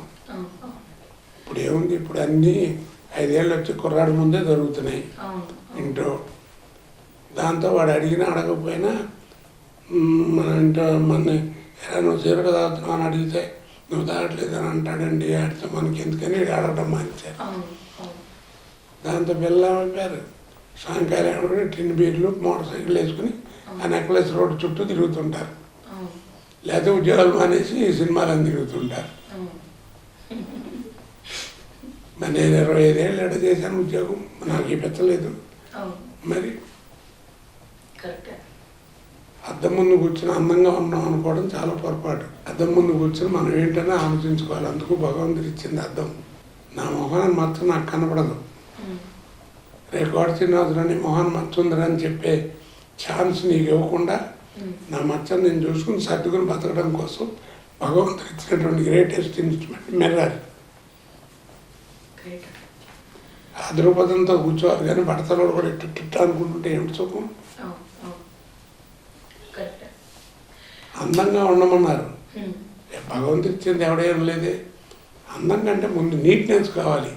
ఇప్పుడు ఏముంది, ఇప్పుడు అన్నీ 5 ఏళ్ళు వచ్చి కుర్రాడి ముందే జరుగుతున్నాయి ఇంట్లో. దాంతో వాడు అడిగినా అడగకపోయినా మన ఇంట్లో మన ఎలా నువ్వు సిగరెట్ తాగుతున్నావు అని అడిగితే నువ్వు తాగట్లేదు అని అంటాడండి. ఆడితే మనకి ఎందుకని అడగడం మానేశారు. దాంతో పిల్లలు సాయంకాలం టిన్ బీర్లు మోటార్ సైకిల్ వేసుకుని ఆ నెక్లెస్ రోడ్డు చుట్టూ తిరుగుతుంటారు, లేకపోతే ఉద్యోగాలు మానేసి సినిమాలను తిరుగుతుంటారు. మరి నేను 25 ఏళ్ళు ఎడ చేశాను ఉద్యోగం, నాకు ఈ పెచ్చలేదు. మరి అద్దం ముందు కూర్చొని అందంగా ఉన్నాం అనుకోవడం చాలా పొరపాటు. అద్దం ముందు కూర్చొని మనం ఏంటనే ఆలోచించుకోవాలి. అందుకు భగవంతుడు ఇచ్చింది అద్దం. నా మొహాన్ని మచ్చ నాకు కనపడదు. రికార్డు శ్రీనివాసులని మొహాన్ని మచ్చ ఉందని చెప్పే ఛాన్స్ నీకు ఇవ్వకుండా నా మచ్చని నేను చూసుకుని సర్దుకుని బతకడం కోసం భగవంతుడు ఇచ్చినటువంటి గ్రేటెస్ట్ ఇన్స్ట్రుమెంట్ మిర్రర్. ఆ దృపథంతో కూర్చోవాలి, కానీ భర్తలో కూడా ఇట్ట అనుకుంటుంటే ఏమిటి సుఖం? అందంగా ఉండమన్నారు, భగవంతుడు ఇచ్చింది ఎవడేం లేదే. అందంగా అంటే ముందు నీట్నెస్ కావాలి.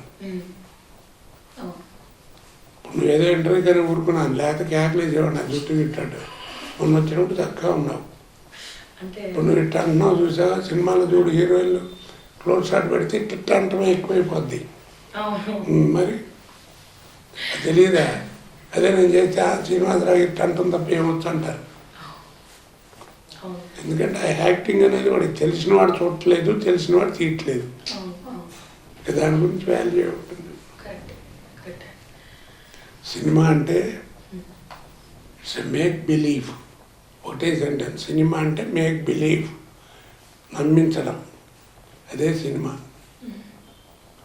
ఇప్పుడు నువ్వు ఏదో ఇంటర్వ్యూ కానీ ఊరుకున్నాను, లేకపోతే క్యాకులేసేవాడు నా జుట్టు తిట్టాడు. మొన్న వచ్చినప్పుడు చక్కగా ఉన్నావు. ఇప్పుడు నువ్వు ఇట్లా అన్నావు చూసావా, సినిమాలో చూడు హీరోయిన్లు క్లోజ్ షాట్ పెడితే ఇట్ట అంటమే ఎక్కువైపోద్ది. మరి తెలియదా? అదే నేను చేస్తే శ్రీనివాసరావు ఇట్ట అంటాం తప్ప ఏమొచ్చు అంటారు. ఎందుకంటే ఆ యాక్టింగ్ అనేది వాడికి తెలిసిన వాడు చూడట్లేదు, తెలిసిన వాడు తీయట్లేదు. దాని గురించి వాల్యూ ఉంటుంది. సినిమా అంటే మేక్ బిలీవ్, ఒకటే సెంటెన్స్. సినిమా అంటే మేక్ బిలీవ్, నమ్మించడం, అదే సినిమా.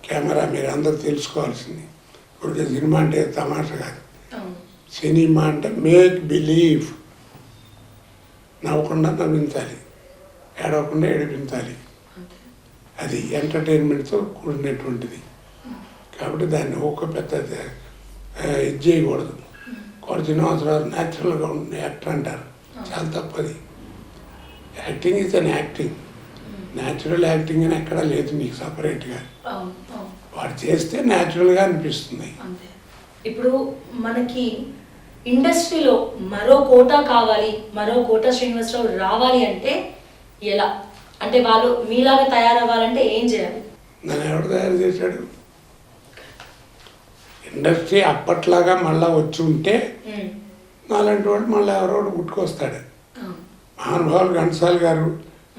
కెమెరా మీరు అందరూ తెలుసుకోవాల్సింది. ఒకటే సినిమా అంటే తమాషా కాదు. సినిమా అంటే మేక్ బిలీవ్, నవ్వకుండా నవ్వించాలి, ఏడవకుండా ఏడిపించాలి. అది ఎంటర్టైన్మెంట్తో కూడినటువంటిది. కాబట్టి దాన్ని ఒక పెద్ద ఇది చేయకూడదు. కొన్ని శ్రీనివాసరావు న్యాచురల్గా ఉంటుంది యాక్టర్ అంటారు, చాలా తప్పది. Acting is an acting. Natural acting అని ఎక్కడా లేదు నీకు సపరేట్గా. అవును అవును వాడు చేస్తే న్యాచురల్గా అనిపిస్తుంది. అంతే. ఇప్పుడు మనకి ఇండస్ట్రీలో మరో కోట కావాలి, మరో కోట శ్రీనివాసరావు రావాలి అంటే ఎలా? అంటే వాళ్ళు మీలాగా తయారవ్వాలంటే ఏం చేయాలి? నన్ను ఎవడు తయారు చేశాడు? ఇండస్ట్రీ అప్పట్లాగా మళ్ళా వచ్చి ఉంటే నాలాంటి వాడు మళ్ళీ ఎవరోడు పుట్టుకొస్తాడు. మహానుభావులు ఘంటసాల గారు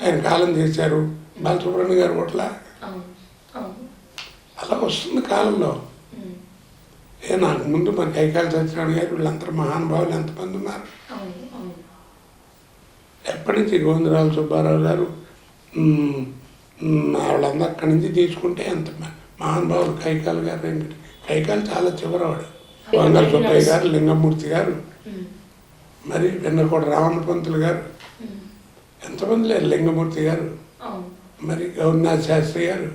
ఆయన కాలం చేశారు, బాలసుబ్రహ్మణ్య గారు పట్ల అలా వస్తుంది కాలంలో. నాకు ముందు మన కైకాల సత్యనారాయణ గారు వీళ్ళందరూ మహానుభావులు ఎంతమంది ఉన్నారు. ఎప్పటి నుంచి గోవిందరావు సుబ్బారావు గారు వాళ్ళందరూ అక్కడి నుంచి తీసుకుంటే ఎంత మహానుభావులు. కైకాల గారు, కైకాలు చాలా చివరవాడు. వంగల సుబ్బయ్య గారు, లింగమూర్తి గారు, మరి వెన్నకోట రావణ పంతులు గారు, ఎంతమంది లేరు. లింగమూర్తి గారు, మరి గౌరీనాథ్ శాస్త్రి గారు,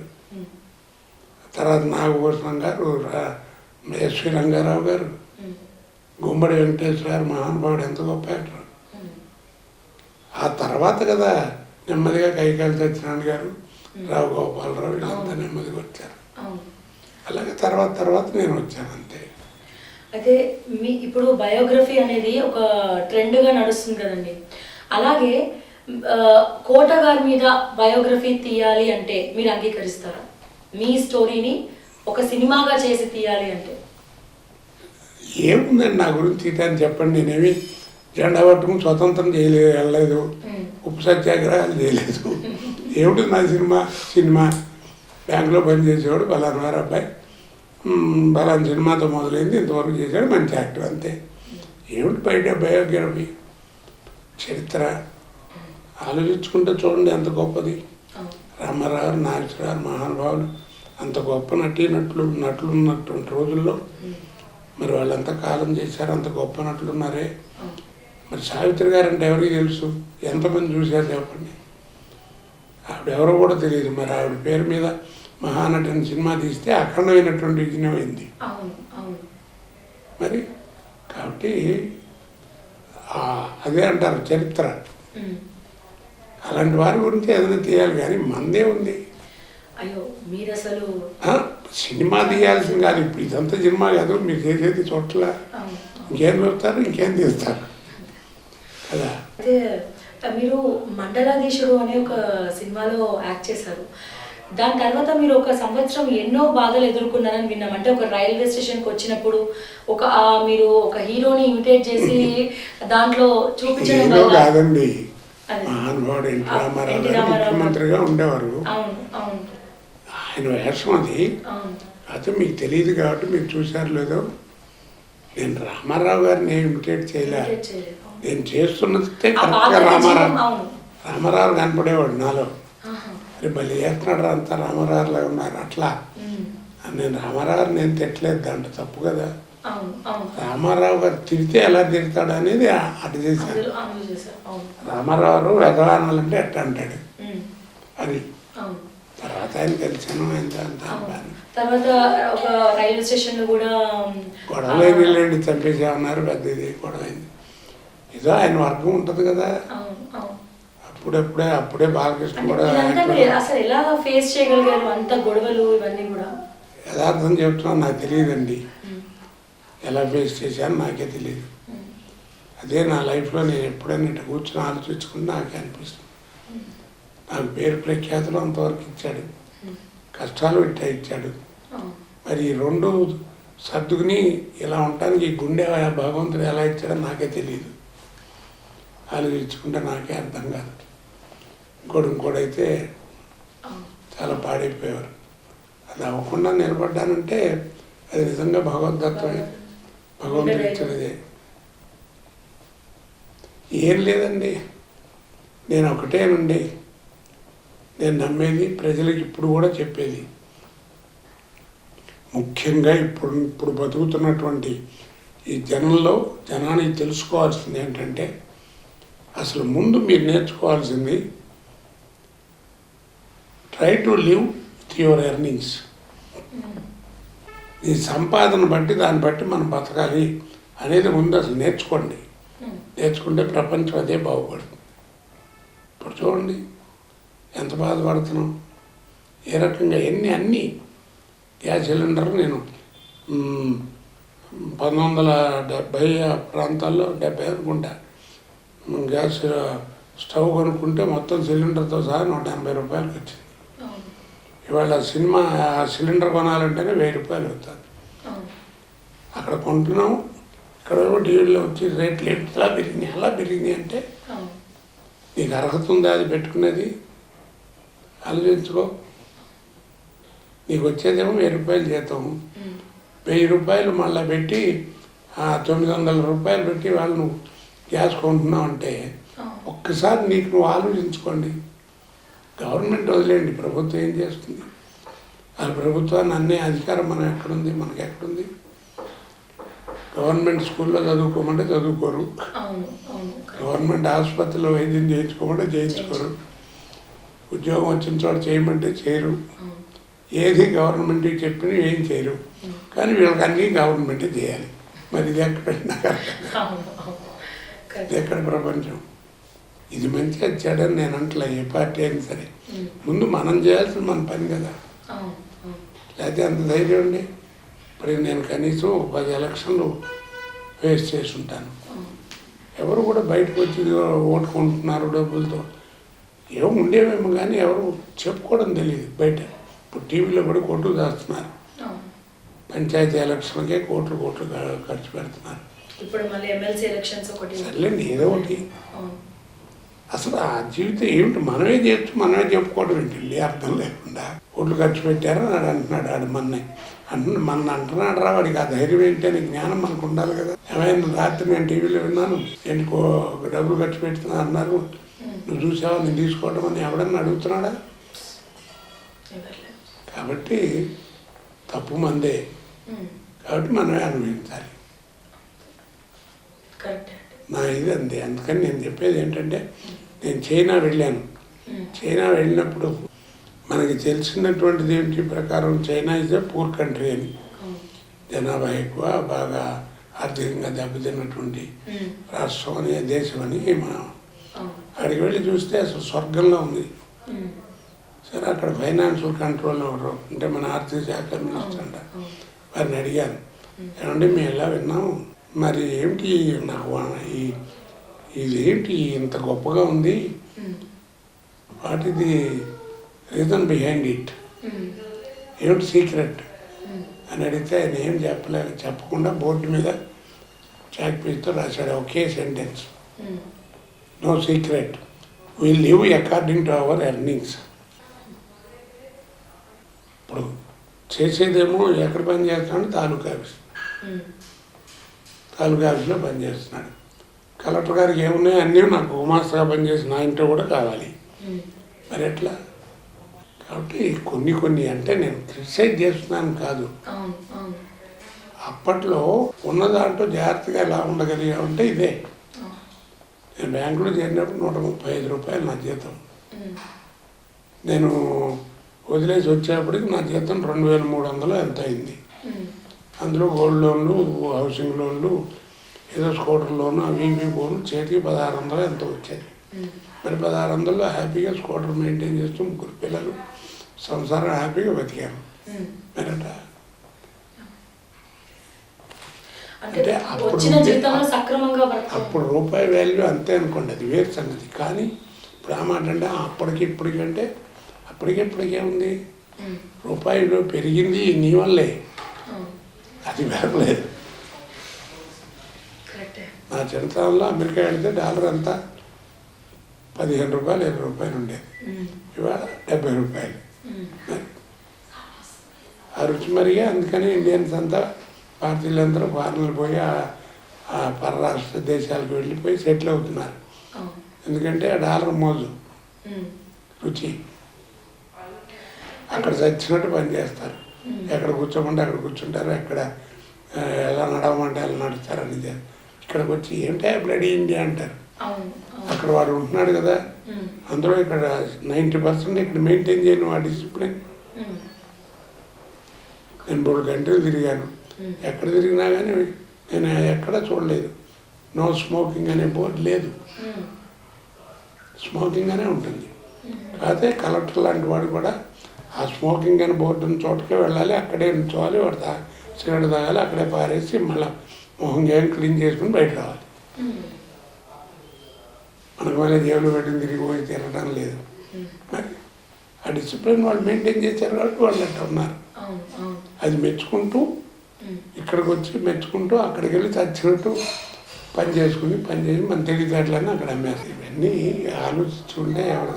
తర్వాత నాగభూషణం గారు, ఎస్వి రంగారావు గారు, గుమ్మడి వెంకటేశ్వర గారు మహానుభావుడు, ఎంత గొప్ప యాక్టర్. ఆ తర్వాత కదా నెమ్మదిగా కైకాల సత్యనారాయణ గారు, రావు గోపాలరావు వీళ్ళంతా నెమ్మదిగా వచ్చారు. అలాగే తర్వాత నేను వచ్చాను అంతే. అయితే మీ ఇప్పుడు బయోగ్రఫీ అనేది ఒక ట్రెండ్గా నడుస్తుంది కదండి. అలాగే కోట గారి మీద బయోగ్రఫీ తీయాలి అంటే మీరు అంగీకరిస్తారా? మీ స్టోరీని ఒక సినిమాగా చేసి తీయాలి అంటే ఏముందండి నా గురించి తీయటాన్ని చెప్పండి. నేనేమి జెండా పట్టుకుని స్వతంత్రం వెళ్ళలేదు, ఉప్పు సత్యాగ్రహాలు చేయలేదు. ఏమిటి నా సినిమా బ్యాంకులో పనిచేసేవాడు బలాన్ వారు అబ్బాయి, బలాన్ సినిమాతో మొదలైంది, ఇంతవరకు చేశాడు, మంచి యాక్టర్, అంతే. ఏమిటి బయట బయోగ్రఫీ చరిత్ర ఆలోచించుకుంటే చూడండి ఎంత గొప్పది. రామారావు, నాగేశ్వరరావు మహానుభావులు, అంత గొప్ప నటులు ఉన్నటువంటి రోజుల్లో మరి వాళ్ళంతా కాలం చేశారు, అంత గొప్ప నటులు ఉన్నారే. మరి సావిత్రి గారు అంటే ఎవరికి తెలుసు? ఎంతమంది చూశారు చెప్పండి? ఆవిడెవరో కూడా తెలియదు. మరి ఆవిడ పేరు మీద మహానటి అని సినిమా తీస్తే అఖండమైనటువంటి విజయమైంది మరి. కాబట్టి అదే అంటారు చరిత్ర. అలాంటి వారి గురించి ఏదైనా తీయాలి, కానీ మందే ఉంది. అయ్యో మీరు అసలు సినిమా తీయాల్సింది కాదు. ఇప్పుడు ఇదంతా సినిమా కాదు, మీరు చేసేది చోట్ల ఇంకేం చూస్తారు, ఇంకేం తీస్తారు కదా. అదే మీరు మండలాధీశుడు అనే ఒక సినిమాలో యాక్ట్ చేశారు. దాని తర్వాత మీరు ఒక సంవత్సరం ఎన్నో బాధలు ఎదుర్కొన్నారని విన్నాం. అంటే ఒక రైల్వే స్టేషన్కి వచ్చినప్పుడు మీరు ఒక హీరోని ఇమిటేట్ చేసి దాంట్లో చూపించడం కాదండి. మహానుభావుడు ఎన్టీ రామారావు గారు ముఖ్యమంత్రిగా ఉండేవారు. ఆయన వేషం అది. అయితే మీకు తెలియదు కాబట్టి మీరు చూశారు లేదో, నేను రామారావు గారిని ఏం ఇమిటేట్ చేయలే. నేను చేస్తున్నది కరెక్ట్గా రామారావు కనపడేవాడు నాలో. అరే మళ్ళీ చేస్తున్నాడు అంతా రామారావులా ఉన్నారు అట్లా. నేను రామారావు నేను తిట్టలేదు, దాంట్లో తప్పు కదా. రామారావు గారు తిరిగితే ఎలా తిడతాడు అనేది అటు చేశాను. రామారావు వెధవానాలంటే ఎట్లా అంటాడు అది. తర్వాత ఆయన కలిసాను, తర్వాత ఒక రైల్వే స్టేషన్ లో కూడా గొడవలు వెళ్ళండి, చంపేసేమన్నారు, పెద్దది గొడవైంది. ఏదో ఆయన వర్గం ఉంటుంది కదా. అప్పుడే బాలకృష్ణ కూడా అసలు ఎలా ఫేస్ చేయగలిగారు అంత గొడవలు ఇవన్నీ కూడా? యథార్థం చెప్తున్నాను, నాకు తెలియదండి. ఎలా ఫేస్ చేశాను నాకే తెలియదు. అదే నా లైఫ్లో నేను ఎప్పుడైనా ఇట్లా కూర్చొని ఆలోచించుకుని నాకే అనిపిస్తుంది. నాకు పేరు ప్రఖ్యాతులు అంతవరకు ఇచ్చాడు, కష్టాలు ఇట్టా ఇచ్చాడు. మరి ఈ రెండు సర్దుకుని ఇలా ఉండటానికి ఈ గుండె భగవంతుడు ఎలా ఇచ్చాడో నాకే తెలియదు. ఆలోచించుకుంటే నాకే అర్థం కాదు. ఇంకోడైతే చాలా పాడైపోయేవారు. అది అవ్వకుండా నిలబడ్డానంటే అది నిజంగా భగవద్దత్తమే, భగవంతుడు ఇచ్చినదే. ఏం లేదండి, నేను ఒకటేనండి నేను నమ్మేది, ప్రజలకు ఇప్పుడు కూడా చెప్పేది. ముఖ్యంగా ఇప్పుడు బతుకుతున్నటువంటి ఈ జనానికి తెలుసుకోవాల్సింది ఏంటంటే, అసలు ముందు మీరు నేర్చుకోవాల్సింది try to live with your earnings. ఈ సంపాదన బట్టి దాన్ని బట్టి మనం బతకాలి అనేది ముందు అసలు నేర్చుకోండి. నేర్చుకుంటే ప్రపంచం అదే బాగుపడుతుంది. ఇప్పుడు చూడండి ఎంత బాధపడుతున్నాం, ఏ రకంగా అన్నీ గ్యాస్ సిలిండర్ నేను 1970 ప్రాంతాల్లో 70 అనుకుంటా గ్యాస్ స్టవ్ కొనుక్కుంటే మొత్తం సిలిండర్తో సహా 180 రూపాయలకి వచ్చింది. ఇవాళ సిలిండర్ కొనాలంటేనే 1000 రూపాయలు అవుతుంది. అక్కడ కొంటున్నాము, ఇక్కడ టీవీలో వచ్చి రేట్లు ఎట్లా పెరిగినాయి అంటే నీకు అర్హత ఉందా అది పెట్టుకునేది? ఆలోచించుకో. నీకు వచ్చేదేమో 1000 రూపాయలు జీతం, 1000 రూపాయలు మళ్ళీ పెట్టి 900 రూపాయలు పెట్టి వాళ్ళు నువ్వు గ్యాస్ కొంటున్నావు అంటే ఒక్కసారి నీకు నువ్వు ఆలోచించుకోండి. గవర్నమెంట్ వదిలేండి, ప్రభుత్వం ఏం చేస్తుంది? ఆ ప్రభుత్వాన్ని అన్నీ అధికారం మనం ఎక్కడుంది, మనకి ఎక్కడుంది? గవర్నమెంట్ స్కూల్లో చదువుకోమంటే చదువుకోరు, గవర్నమెంట్ ఆసుపత్రిలో వైద్యం చేయించుకోమంటే చేయించుకోరు, ఉద్యోగం వచ్చిన చోట చేయమంటే చేయరు, ఏది గవర్నమెంట్ చెప్పిన ఏం చేయరు. కానీ వీళ్ళకి అన్నీ గవర్నమెంటే చేయాలి. మరి ఇది ఎక్కడ ఇది ఎక్కడ ప్రపంచం? ఇది మంచి అది చెడని నేను అంటలే, ఏ పార్టీ అయినా సరే ముందు మనం చేయాల్సిన మన పని కదా. లేకపోతే అంత ధైర్యం అండి. ఇప్పుడు నేను కనీసం 10 ఎలక్షన్లు ఫేస్ చేసి ఉంటాను. ఎవరు కూడా బయటకు వచ్చి ఓటు కొంటున్నారు డబ్బులతో, ఏమో ఉండేవేమో కానీ ఎవరు చెప్పుకోవడం తెలియదు బయట. ఇప్పుడు టీవీలో కూడా కోట్లు దాస్తున్నారు, పంచాయతీ ఎలక్షన్కే కోట్లు ఖర్చు పెడుతున్నారు. ఇప్పుడు మళ్ళీ ఎమ్మెల్సీ ఎలక్షన్స్ ఒకటి సర్లేండి, ఏదో ఒకటి. అసలు ఆ జీవితం ఏమిటి? మనమే చేయొచ్చు, మనమే చెప్పుకోవడం ఏంటండి అర్థం లేకుండా. కోట్లు ఖర్చు పెట్టారని ఆడు అంటున్నాడు, ఆడు మన అంటున్నాడు రా, వాడికి ఆ ధైర్యం ఏంటి అని జ్ఞానం మనకు ఉండాలి కదా. ఏమైనా రాత్రి నేను టీవీలో విన్నాను, ఏంటి డబ్బులు ఖర్చు పెడుతున్నా అన్నారు, నువ్వు చూసావా నేను తీసుకోవడం అని ఎవడన్నా అడుగుతున్నాడా? కాబట్టి తప్పు మందే, కాబట్టి మనమే అనుభవించాలి. నా ఇది అంతే. అందుకని నేను చెప్పేది ఏంటంటే, నేను చైనా వెళ్ళాను. చైనా వెళ్ళినప్పుడు మనకి తెలిసినటువంటిది ఏంటి ప్రకారం China is a poor country అని, జనాభా ఎక్కువ, బాగా ఆర్థికంగా దెబ్బతిన్నటువంటి రాష్ట్రం అని, దేశం అని మనం అక్కడికి వెళ్ళి చూస్తే అసలు స్వర్గంలో ఉంది. సరే, అక్కడ ఫైనాన్షియల్ కంట్రోల్ ఎవరు అంటే మన ఆర్థిక శాఖ మినిస్టర్ అంట. వారిని అడిగాను, ఏమంటే మేము ఎలా విన్నాము, మరి ఏమిటి నాకు ఇది ఏంటి ఇంత గొప్పగా ఉంది, వాట్ ఇది రీజన్ బిహైండ్ ఇట్, ఏమిటి సీక్రెట్ అని అడిగితే ఆయన ఏం చెప్పకుండా బోర్డు మీద చాక్ పీస్తో రాశాడు ఒకే sentence, no secret, we live according to our earnings. ఇప్పుడు చేసేదేమో ఎక్కడ పని చేస్తున్నాడు? తాలూకా ఆఫీస్లో పనిచేస్తున్నాడు. కలెక్టర్ గారికి ఏమున్నాయో అన్నీ నాకు గుమాస్తాగా పనిచేసి నా ఇంట్లో కూడా కావాలి, మరి ఎట్లా? కాబట్టి కొన్ని అంటే నేను క్రిటిసైజ్ చేస్తున్నాను కాదు, అప్పట్లో ఉన్న దాంట్లో జాగ్రత్తగా ఎలా ఉండగలిగామంటే ఇదే. నేను బ్యాంకులో చేరినప్పుడు 135 రూపాయలు నా జీతం. నేను వదిలేసి వచ్చేప్పటికి నా జీతం 2300 ఎంత అయింది. అందులో గోల్డ్ లోన్లు, హౌసింగ్ లోన్లు, ఏదో స్కూటర్ లోను, అవి పోను చేతికి 1600 ఎంతో వచ్చేది. మరి 1600లో హ్యాపీగా స్కూటర్ మెయింటైన్ చేస్తూ 3 పిల్లలు, సంసారం హ్యాపీగా బతికాను. మరట అంటే అప్పుడు రూపాయి వాల్యూ అంతే అనుకోండి, అది వేరు సంగతి. కానీ ఇప్పుడు ఆ మాట అంటే అప్పటికిప్పటికంటే అప్పటికిప్పటికే ఉంది, రూపాయిలో పెరిగింది నీ వల్లే, అది పెరగలేదు. నా చిన్నతనంలో అమెరికా వెళితే డాలర్ అంతా 15 రూపాయలు 20 రూపాయలు ఉండేది, ఇవాళ 70 రూపాయలు. ఆ రుచి మరిగా అందుకని ఇండియన్స్ అంతా, భారతీయులందరూ ఫారెన్లు పోయి ఆ పరరాష్ట్ర దేశాలకు వెళ్ళిపోయి సెటిల్ అవుతున్నారు. ఎందుకంటే ఆ డాలర్ మోజు, రుచి. అక్కడ చచ్చినట్టు పని చేస్తారు, ఎక్కడ కూర్చోమంటే అక్కడ కూర్చుంటారు, ఎక్కడ ఎలా నడవమంటే అలా నడుస్తారని. ఇక్కడికి వచ్చి ఏంటో బ్లడీ ఇండియా అంటారు. అక్కడ వాడు ఉంటున్నాడు కదా, అందులో ఇక్కడ 90% ఇక్కడ మెయింటైన్ చేయను ఆ డిసిప్లిన్. నేను 3 గంటలు తిరిగాను, ఎక్కడ తిరిగినా కానీ నేను ఎక్కడ చూడలేదు నో స్మోకింగ్ అనే బోర్డు లేదు. స్మోకింగ్ అనే ఉంటుంది. కాకపోతే కలెక్టర్ లాంటి వాడు కూడా ఆ స్మోకింగ్ అని బోర్డు ఉన్న చోటకే వెళ్ళాలి, అక్కడే ఉంచోవాలి, వాడు సిగరెట్ తాగాలి, అక్కడే పారేసి మళ్ళీ మొహం ఏం క్లీన్ చేసుకుని బయట రావాలి. మనకు మళ్ళీ జేబులు పెట్టిన తిరిగి పోయి తిరగడం లేదు. మరి ఆ డిసిప్లిన్ వాళ్ళు మెయింటైన్ చేశారు కాబట్టి వాళ్ళు అట్లా ఉన్నారు. అది మెచ్చుకుంటూ ఇక్కడికి వచ్చి మెచ్చుకుంటూ అక్కడికి వెళ్ళి చచ్చినట్టు పని చేసి మన తెలివితేటలన్నీ అక్కడ అమ్మేస్తారు. ఇవన్నీ ఆలోచించుకుంటే ఎవరు.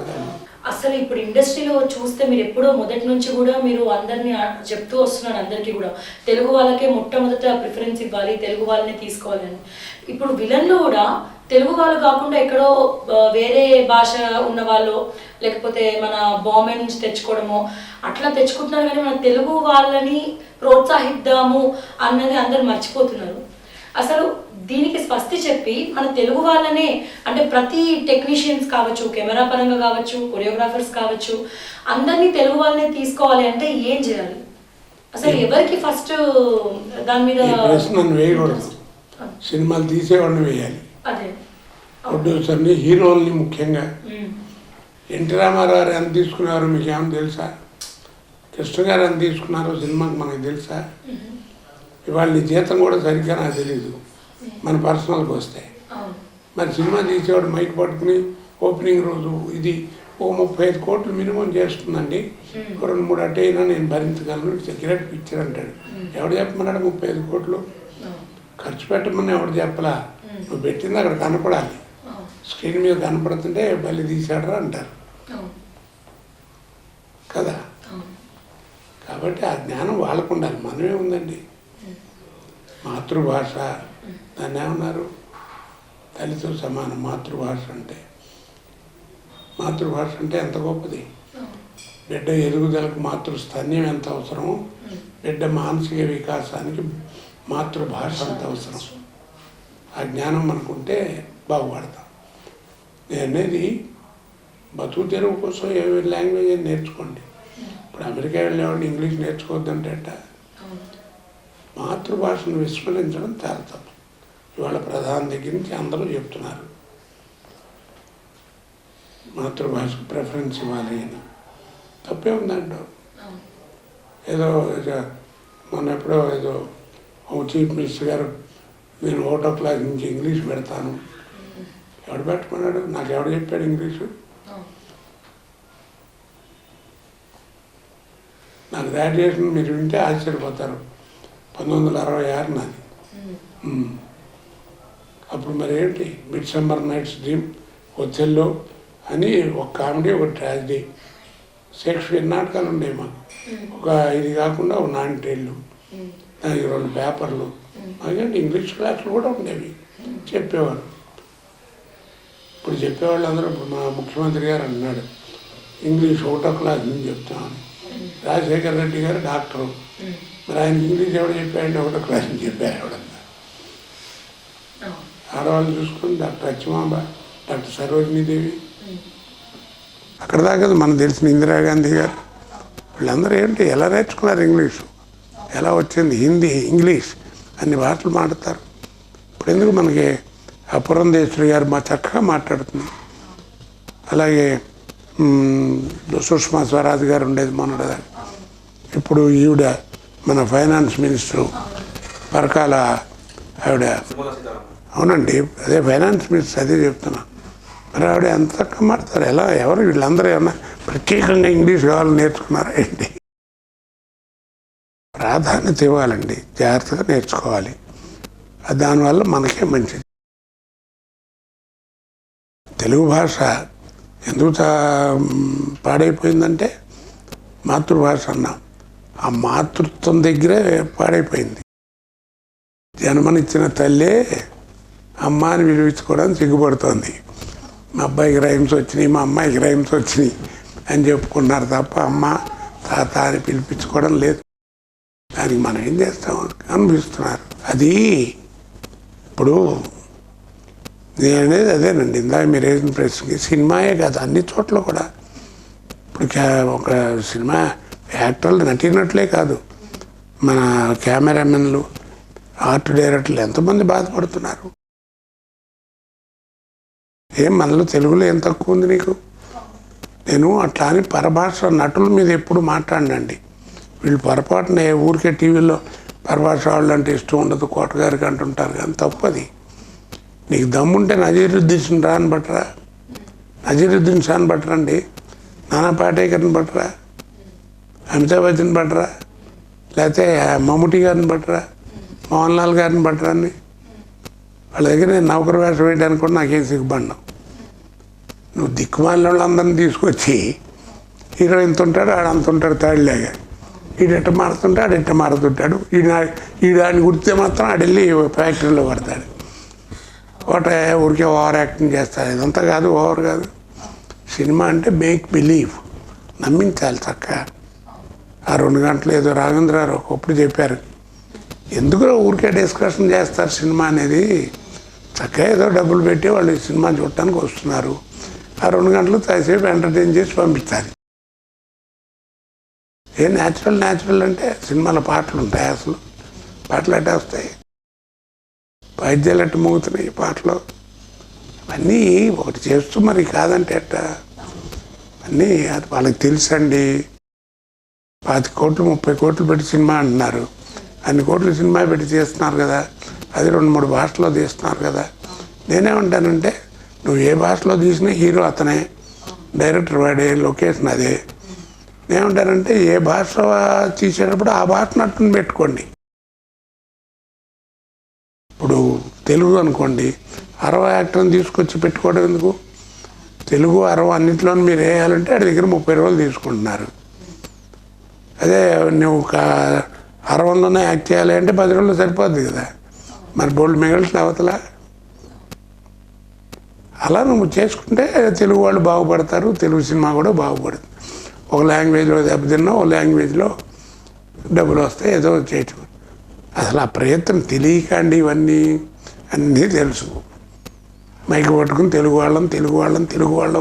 అసలు ఇప్పుడు ఇండస్ట్రీలో చూస్తే మీరు ఎప్పుడో మొదటి నుంచి కూడా మీరు అందరినీ చెప్తూ వస్తున్నారు, అందరికీ కూడా తెలుగు వాళ్ళకే మొట్టమొదట ప్రిఫరెన్స్ ఇవ్వాలి, తెలుగు వాళ్ళని తీసుకోవాలని. ఇప్పుడు విలన్లు కూడా తెలుగు వాళ్ళు కాకుండా ఎక్కడో వేరే భాష ఉన్న వాళ్ళు, లేకపోతే మన బాంబే నుంచి తెచ్చుకోవడమో అట్లా తెచ్చుకుంటున్నారు, కానీ మన తెలుగు వాళ్ళని ప్రోత్సహిద్దాము అన్నది అందరు మర్చిపోతున్నారు. అసలు దీనికి స్పష్టి చెప్పి మన తెలుగు వాళ్ళనే, అంటే ప్రతి టెక్నీషియన్స్ కావచ్చు, కెమెరా పరంగా కావచ్చు, కొరియోగ్రాఫర్స్ కావచ్చు, అందరినీ తెలుగు వాళ్ళనే తీసుకోవాలి అంటే ఏం చేయాలి? అసలు ఎవరికి ఫస్ట్ దాని మీద ప్రశ్నను వేయకూడదు, సినిమాలు తీసేవాడిని వేయాలి. అదే ప్రొడ్యూసర్ని, హీరోల్ని ముఖ్యంగా. ఎన్టీ రామారావు గారు ఎంత తీసుకునేవారు మీకు ఏమైనా తెలుసా? కృష్ణ గారు ఎంత తీసుకున్నారో సినిమాకి మనకు తెలుసా? ఇవాళ నీ జీతం కూడా సరిగ్గా నాకు తెలియదు మన పర్సనల్కి వస్తే. మరి సినిమా తీసేవాడు మైక్ పట్టుకుని ఓపెనింగ్ రోజు ఇది ఓ 35 కోట్లు మినిమం చేస్తుందండి, 2-3 అటు అయినా నేను భరించగలను, గ్రేట్ పిక్చర్ అంటాడు. ఎవడు చెప్పమన్నాడు 35 కోట్లు ఖర్చు పెట్టమని? ఎవడు చెప్పలా. నువ్వు పెట్టింది అక్కడ కనపడాలి, స్క్రీన్ మీద కనపడుతుంటే బలి తీసాడరా అంటారు కదా. కాబట్టి ఆ జ్ఞానం వాళ్ళకు ఉండాలి, మనమే ఉందండి. మాతృభాష దాన్ని ఏమన్నారు? తల్లితో సమానం మాతృభాష అంటే. మాతృభాష అంటే ఎంత గొప్పది. బిడ్డ ఎదుగుదలకు మాతృస్థాన్యం ఎంత అవసరమో, బిడ్డ మానసిక వికాసానికి మాతృభాష అంత అవసరం. ఆ జ్ఞానం మనకుంటే బాగుపడతాం. నేను అనేది బతుకు తెరువు కోసం ఏ లాంగ్వేజ్ అని నేర్చుకోండి. ఇప్పుడు అమెరికా వెళ్ళేవాడిని ఇంగ్లీష్ నేర్చుకోవద్దంటే మాతృభాషను విస్మరించడం చాలా తప్పు. ఇవాళ ప్రధాని దగ్గర నుంచి అందరూ చెప్తున్నారు మాతృభాషకు ప్రిఫరెన్స్ ఇవ్వాలి అని. తప్పే ఉందంటో. ఏదో మొన్న ఎప్పుడో ఏదో చీఫ్ మినిస్టర్ గారు నేను 1వ క్లాస్ నుంచి ఇంగ్లీష్ పెడతాను. ఎవడు పెట్టమన్నాడు? నాకు ఎవడు చెప్పాడు ఇంగ్లీషు? నాకు గ్రాడ్యుయేషన్ మీరు వింటే ఆశ్చర్యపోతారు, 1966 నాది. అప్పుడు మరి ఏంటి, mid summer nights dream, Othello అని ఒక కామెడీ, ఒక ట్రాజడీ, షేక్స్పియర్ నాటకాలు ఉండేవి మాకు. ఒక ఇది కాకుండా ఒక 9 టేళ్ళు, దానికి 2 పేపర్లు. మాకంటే ఇంగ్లీష్ క్లాసులు కూడా ఉండేవి, చెప్పేవారు. ఇప్పుడు చెప్పేవాళ్ళు అందరూ, ఇప్పుడు మా ముఖ్యమంత్రి గారు అన్నాడు ఇంగ్లీష్ 1వ క్లాస్ నుంచి చెప్తామని. రాజశేఖర రెడ్డి గారు డాక్టరు, మరి ఆయన ఇంగ్లీష్ ఎవడు చెప్పాడంటే 1వ క్లాస్ నుంచి చెప్పారు ఎవడన్నా. ఆడవాళ్ళు చూసుకొని డాక్టర్ అచ్చిమాంబ, డాక్టర్ సరోజినీదేవి, అక్కడ దాకా మనకు తెలిసిన ఇందిరాగాంధీ గారు, వీళ్ళందరూ ఏంటి ఎలా నేర్చుకున్నారు ఇంగ్లీషు, ఎలా వచ్చింది హిందీ, ఇంగ్లీష్ అన్ని భాషలు మాట్లాడతారు. ఇప్పుడు ఎందుకు మనకి ఆ పురంధేశ్వరి గారు మా చక్కగా మాట్లాడుతుంది. అలాగే సుష్మా స్వరాజ్ గారు ఉండేది మొన్నటిదాకా. ఇప్పుడు ఈవిడ మన ఫైనాన్స్ మినిస్టరు పరకాల ఆవిడ, అవునండి అదే ఫైనాన్స్ మినిస్టర్, అదే చెప్తున్నా. మరి ఆవిడ ఎంత చక్కగా మాట్లాడతారు. ఎలా ఎవరు వీళ్ళందరూ ఏమన్నా ప్రత్యేకంగా ఇంగ్లీష్ కావాలని నేర్చుకున్నారా ఏంటి? ప్రాధాన్యత ఇవ్వాలండి, జాగ్రత్తగా నేర్చుకోవాలి. దానివల్ల మనకే మంచిది. తెలుగు భాష ఎందుకు పాడైపోయిందంటే మాతృభాష అన్నాం, ఆ మాతృత్వం దగ్గరే పాడైపోయింది. జన్మనిచ్చిన తల్లే అమ్మ అని విలువించుకోవడానికి సిగ్గుపడుతోంది. మా అబ్బాయికి రైమ్స్ వచ్చినాయి, మా అమ్మాయికి రైమ్స్ వచ్చినాయి అని చెప్పుకున్నారు తప్ప అమ్మ తాత అని పిలిపించుకోవడం లేదు. దానికి మనం ఏం చేస్తాం అనిపిస్తున్నారు. అది ఇప్పుడు నేను అనేది అదేనండి, ఇందాక మీరు వేసిన ప్రశ్నకి సినిమాయే కాదు అన్ని చోట్ల కూడా. ఇప్పుడు ఒక సినిమా యాక్టర్లు నటినట్లే కాదు, మన కెమెరామెన్లు, ఆర్ట్ డైరెక్టర్లు ఎంతమంది బాధపడుతున్నారు. ఏం మనలో తెలుగులో ఏం తక్కువ ఉంది నీకు? నేను అట్లా అని పరభాష నటుల మీద ఎప్పుడు మాట్లాడినండి. వీళ్ళు పొరపాటున ఊరికే టీవీలో పరభాష వాళ్ళు అంటే ఇష్టం ఉండదు కోటగారికి అంటుంటారు, కానీ తప్పది. నీకు దమ్ముంటే నజీరుద్దీన్ రాని బట్టరా, నజీరుద్దీన్ షాన్ బట్టరండి, నానా పాటేకర్ని బట్టరా, అమితాబ్ బచ్చన్ బట్టరా, లేకపోతే మమ్ముటి గారిని బట్టరా, మోహన్ లాల్ గారిని బట్టరాన్ని. వాళ్ళ దగ్గర నేను నౌకరు వేషం వేయడానికి కూడా నాకేం సిగ్గుపడినావు. నువ్వు దిక్కుమాలిన వాళ్ళందరినీ తీసుకొచ్చి హీరో ఇంత ఉంటాడు, ఆడు అంత ఉంటాడు తాడిలాగా, ఈడెట్ట మారుతుంటే ఆడెట్ట మారుతుంటాడు, ఈడాన్ని గుర్తితే మాత్రం ఆడెళ్ళి ఫ్యాక్టరీలో పడతాడు. ఒకటే ఊరికే ఓవర్ యాక్టింగ్ చేస్తారు. ఇదంతా కాదు, ఓవర్ కాదు. సినిమా అంటే మేక్ బిలీవ్, నమ్మించాలి చక్కగా. ఆ 2 గంటలు ఏదో రాఘవేంద్రరావు ఒకప్పుడు చెప్పారు, ఎందుకు ఊరికే డిస్కషన్ చేస్తారు సినిమా అనేది, చక్కగా ఏదో డబ్బులు పెట్టి వాళ్ళు ఈ సినిమా చూడటానికి వస్తున్నారు, ఆ 2 గంటలు కాసేపు ఎంటర్టైన్ చేసి పంపించాలి. ఏ న్యాచురల్ అంటే సినిమాలో పాటలు ఉంటాయి, అసలు పాటలు ఎట్లా వస్తాయి, వాయిద్యాలు ఎట్ట మోగుతున్నాయి పాటలు, అవన్నీ ఒకటి చేస్తూ మరి కాదంటే ఎట్ట, అన్నీ అది వాళ్ళకి తెలుసండి. 25 కోట్లు 30 కోట్లు పెట్టి సినిమా అంటున్నారు, అన్ని కోట్లు సినిమా పెట్టి తీస్తున్నారు కదా, అది 2-3 భాషలో తీస్తున్నారు కదా. నేనేమంటానంటే నువ్వు ఏ భాషలో తీసినా హీరో అతనే, డైరెక్టర్ వాడే, లొకేషన్ అదే. నేనేమంటానంటే ఏ భాష తీసేటప్పుడు ఆ భాష నట్టుని పెట్టుకోండి. ఇప్పుడు తెలుగు అనుకోండి, 60 యాక్టర్ని తీసుకొచ్చి పెట్టుకోవడం ఎందుకు? తెలుగు 60 అన్నింటిలోనూ మీరు వేయాలంటే ఆడి దగ్గర 30 రోజులు తీసుకుంటున్నారు. అదే నువ్వు 60లోనే యాక్ట్ చేయాలి అంటే 10 రోజులు సరిపోద్ది కదా, మరి బోల్డ్ మిగల్సిన అవతల. అలా నువ్వు చేసుకుంటే తెలుగు వాళ్ళు బాగుపడతారు, తెలుగు సినిమా కూడా బాగుపడుతుంది. ఒక లాంగ్వేజ్లో దెబ్బతిన్నా ఒక లాంగ్వేజ్లో డబ్బులు వస్తాయి, ఏదో చేయటం. అసలు ఆ ప్రయత్నం తెలియకండి, ఇవన్నీ అన్నీ తెలుసు. మైకి పట్టుకుని తెలుగు వాళ్ళం